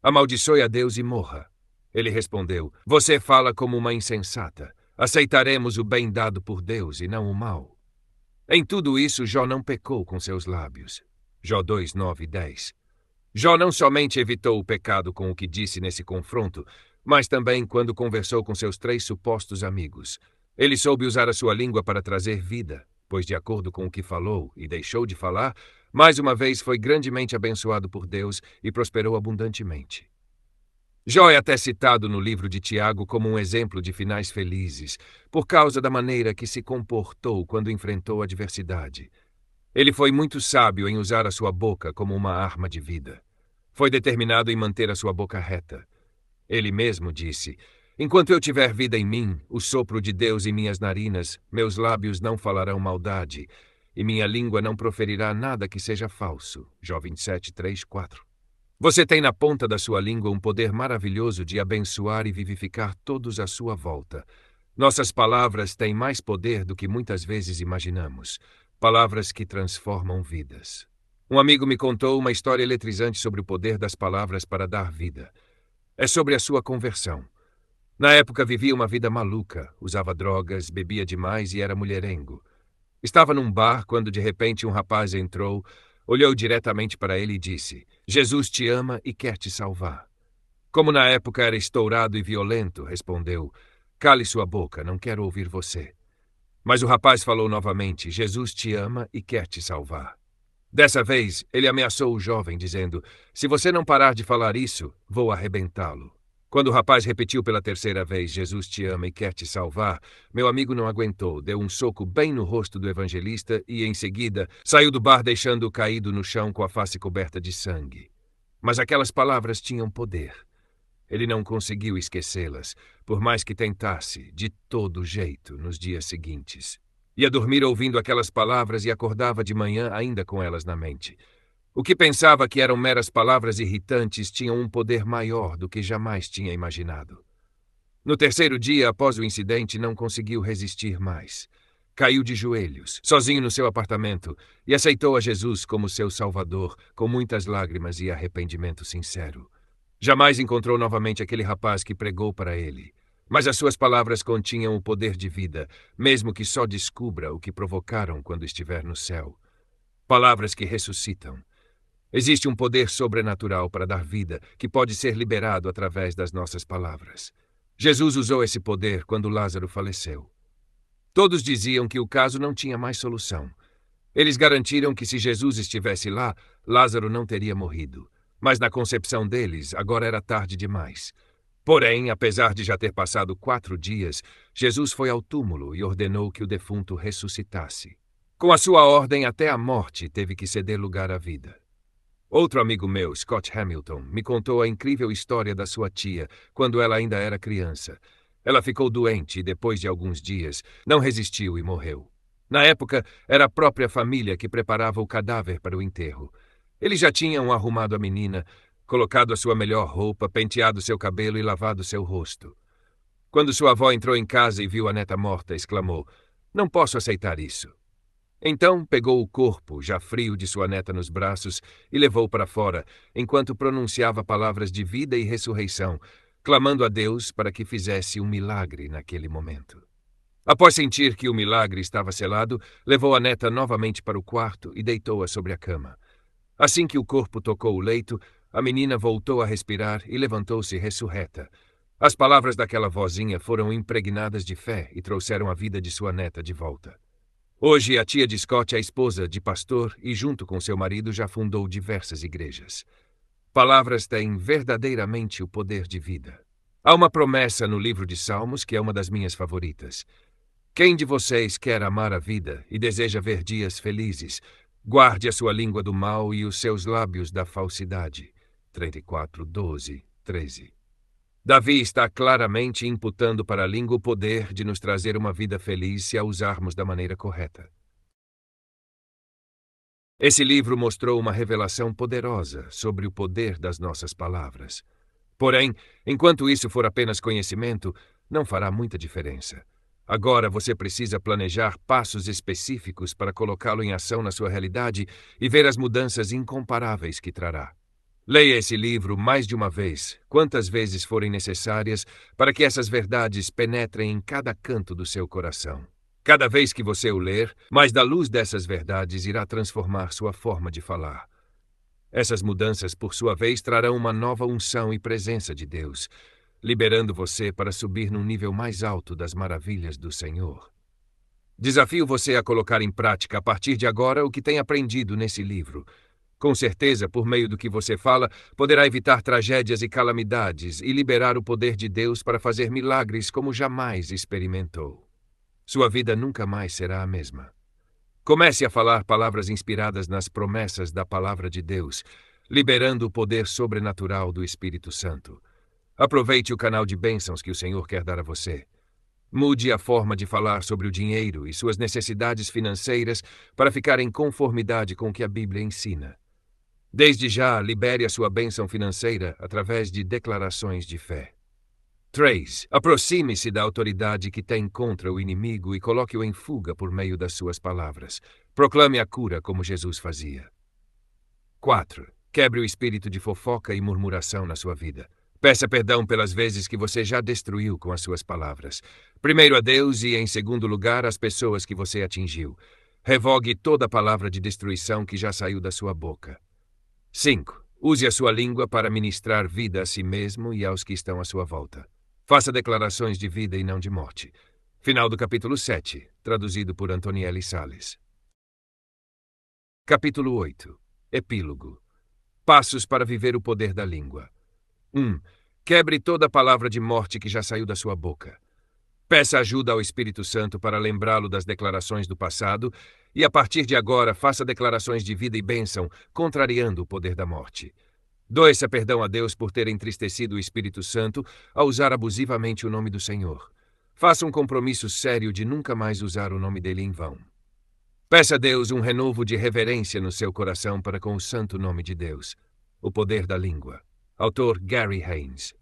Amaldiçoe a Deus e morra. Ele respondeu, você fala como uma insensata. Aceitaremos o bem dado por Deus e não o mal. Em tudo isso, Jó não pecou com seus lábios. Jó 2, 9 e 10. Jó não somente evitou o pecado com o que disse nesse confronto, mas também quando conversou com seus 3 supostos amigos. Ele soube usar a sua língua para trazer vida, pois de acordo com o que falou e deixou de falar, mais uma vez foi grandemente abençoado por Deus e prosperou abundantemente. Jó é até citado no livro de Tiago como um exemplo de finais felizes, por causa da maneira que se comportou quando enfrentou a adversidade. Ele foi muito sábio em usar a sua boca como uma arma de vida. Foi determinado em manter a sua boca reta. Ele mesmo disse, enquanto eu tiver vida em mim, o sopro de Deus em minhas narinas, meus lábios não falarão maldade, e minha língua não proferirá nada que seja falso. Jó 27, 3, 4. Você tem na ponta da sua língua um poder maravilhoso de abençoar e vivificar todos à sua volta. Nossas palavras têm mais poder do que muitas vezes imaginamos. Palavras que transformam vidas. Um amigo me contou uma história eletrizante sobre o poder das palavras para dar vida. É sobre a sua conversão. Na época vivia uma vida maluca, usava drogas, bebia demais e era mulherengo. Estava num bar quando de repente um rapaz entrou, olhou diretamente para ele e disse, Jesus te ama e quer te salvar. Como na época era estourado e violento, respondeu, cale sua boca, não quero ouvir você. Mas o rapaz falou novamente, Jesus te ama e quer te salvar. Dessa vez, ele ameaçou o jovem, dizendo, se você não parar de falar isso, vou arrebentá-lo. Quando o rapaz repetiu pela terceira vez, Jesus te ama e quer te salvar, meu amigo não aguentou, deu um soco bem no rosto do evangelista e, em seguida, saiu do bar deixando-o caído no chão com a face coberta de sangue. Mas aquelas palavras tinham poder. Ele não conseguiu esquecê-las, por mais que tentasse, de todo jeito, nos dias seguintes. Ia dormir ouvindo aquelas palavras e acordava de manhã ainda com elas na mente. O que pensava que eram meras palavras irritantes tinham um poder maior do que jamais tinha imaginado. No terceiro dia, após o incidente, não conseguiu resistir mais. Caiu de joelhos, sozinho no seu apartamento, e aceitou a Jesus como seu Salvador, com muitas lágrimas e arrependimento sincero. Jamais encontrou novamente aquele rapaz que pregou para ele. Mas as suas palavras continham o poder de vida, mesmo que só descubra o que provocaram quando estiver no céu. Palavras que ressuscitam. Existe um poder sobrenatural para dar vida que pode ser liberado através das nossas palavras. Jesus usou esse poder quando Lázaro faleceu. Todos diziam que o caso não tinha mais solução. Eles garantiram que se Jesus estivesse lá, Lázaro não teria morrido. Mas na concepção deles, agora era tarde demais. Porém, apesar de já ter passado 4 dias, Jesus foi ao túmulo e ordenou que o defunto ressuscitasse. Com a sua ordem, até a morte teve que ceder lugar à vida. Outro amigo meu, Scott Hamilton, me contou a incrível história da sua tia, quando ela ainda era criança. Ela ficou doente e, depois de alguns dias, não resistiu e morreu. Na época, era a própria família que preparava o cadáver para o enterro. Eles já tinham arrumado a menina, colocado a sua melhor roupa, penteado seu cabelo e lavado seu rosto. Quando sua avó entrou em casa e viu a neta morta, exclamou, não posso aceitar isso. Então pegou o corpo, já frio, de sua neta nos braços e levou para fora, enquanto pronunciava palavras de vida e ressurreição, clamando a Deus para que fizesse um milagre naquele momento. Após sentir que o milagre estava selado, levou a neta novamente para o quarto e deitou-a sobre a cama. Assim que o corpo tocou o leito, a menina voltou a respirar e levantou-se ressurreta. As palavras daquela vozinha foram impregnadas de fé e trouxeram a vida de sua neta de volta. Hoje, a tia de Scott é esposa de pastor e, junto com seu marido, já fundou diversas igrejas. Palavras têm verdadeiramente o poder de vida. Há uma promessa no livro de Salmos que é uma das minhas favoritas. Quem de vocês quer amar a vida e deseja ver dias felizes, guarde a sua língua do mal e os seus lábios da falsidade. 34, 12, 13. Davi está claramente imputando para a língua o poder de nos trazer uma vida feliz se a usarmos da maneira correta. Esse livro mostrou uma revelação poderosa sobre o poder das nossas palavras. Porém, enquanto isso for apenas conhecimento, não fará muita diferença. Agora você precisa planejar passos específicos para colocá-lo em ação na sua realidade e ver as mudanças incomparáveis que trará. Leia esse livro mais de uma vez, quantas vezes forem necessárias, para que essas verdades penetrem em cada canto do seu coração. Cada vez que você o ler, mais da luz dessas verdades irá transformar sua forma de falar. Essas mudanças, por sua vez, trarão uma nova unção e presença de Deus, liberando você para subir num nível mais alto das maravilhas do Senhor. Desafio você a colocar em prática a partir de agora o que tem aprendido nesse livro. Com certeza, por meio do que você fala, poderá evitar tragédias e calamidades e liberar o poder de Deus para fazer milagres como jamais experimentou. Sua vida nunca mais será a mesma. Comece a falar palavras inspiradas nas promessas da palavra de Deus, liberando o poder sobrenatural do Espírito Santo. Aproveite o canal de bênçãos que o Senhor quer dar a você. Mude a forma de falar sobre o dinheiro e suas necessidades financeiras para ficar em conformidade com o que a Bíblia ensina. Desde já, libere a sua bênção financeira através de declarações de fé. 3. Aproxime-se da autoridade que tem contra o inimigo e coloque-o em fuga por meio das suas palavras. Proclame a cura como Jesus fazia. 4. Quebre o espírito de fofoca e murmuração na sua vida. Peça perdão pelas vezes que você já destruiu com as suas palavras. Primeiro a Deus e, em segundo lugar, as pessoas que você atingiu. Revogue toda palavra de destruição que já saiu da sua boca. 5. Use a sua língua para ministrar vida a si mesmo e aos que estão à sua volta. Faça declarações de vida e não de morte. Final do capítulo 7, traduzido por Antonielli Salles. Capítulo 8. Epílogo. Passos para viver o poder da língua. 1. Quebre toda palavra de morte que já saiu da sua boca. Peça ajuda ao Espírito Santo para lembrá-lo das declarações do passado e, a partir de agora, faça declarações de vida e bênção, contrariando o poder da morte. Doe-se perdão a Deus por ter entristecido o Espírito Santo ao usar abusivamente o nome do Senhor. Faça um compromisso sério de nunca mais usar o nome dele em vão. Peça a Deus um renovo de reverência no seu coração para com o santo nome de Deus. O poder da língua. Autor Gary Haynes.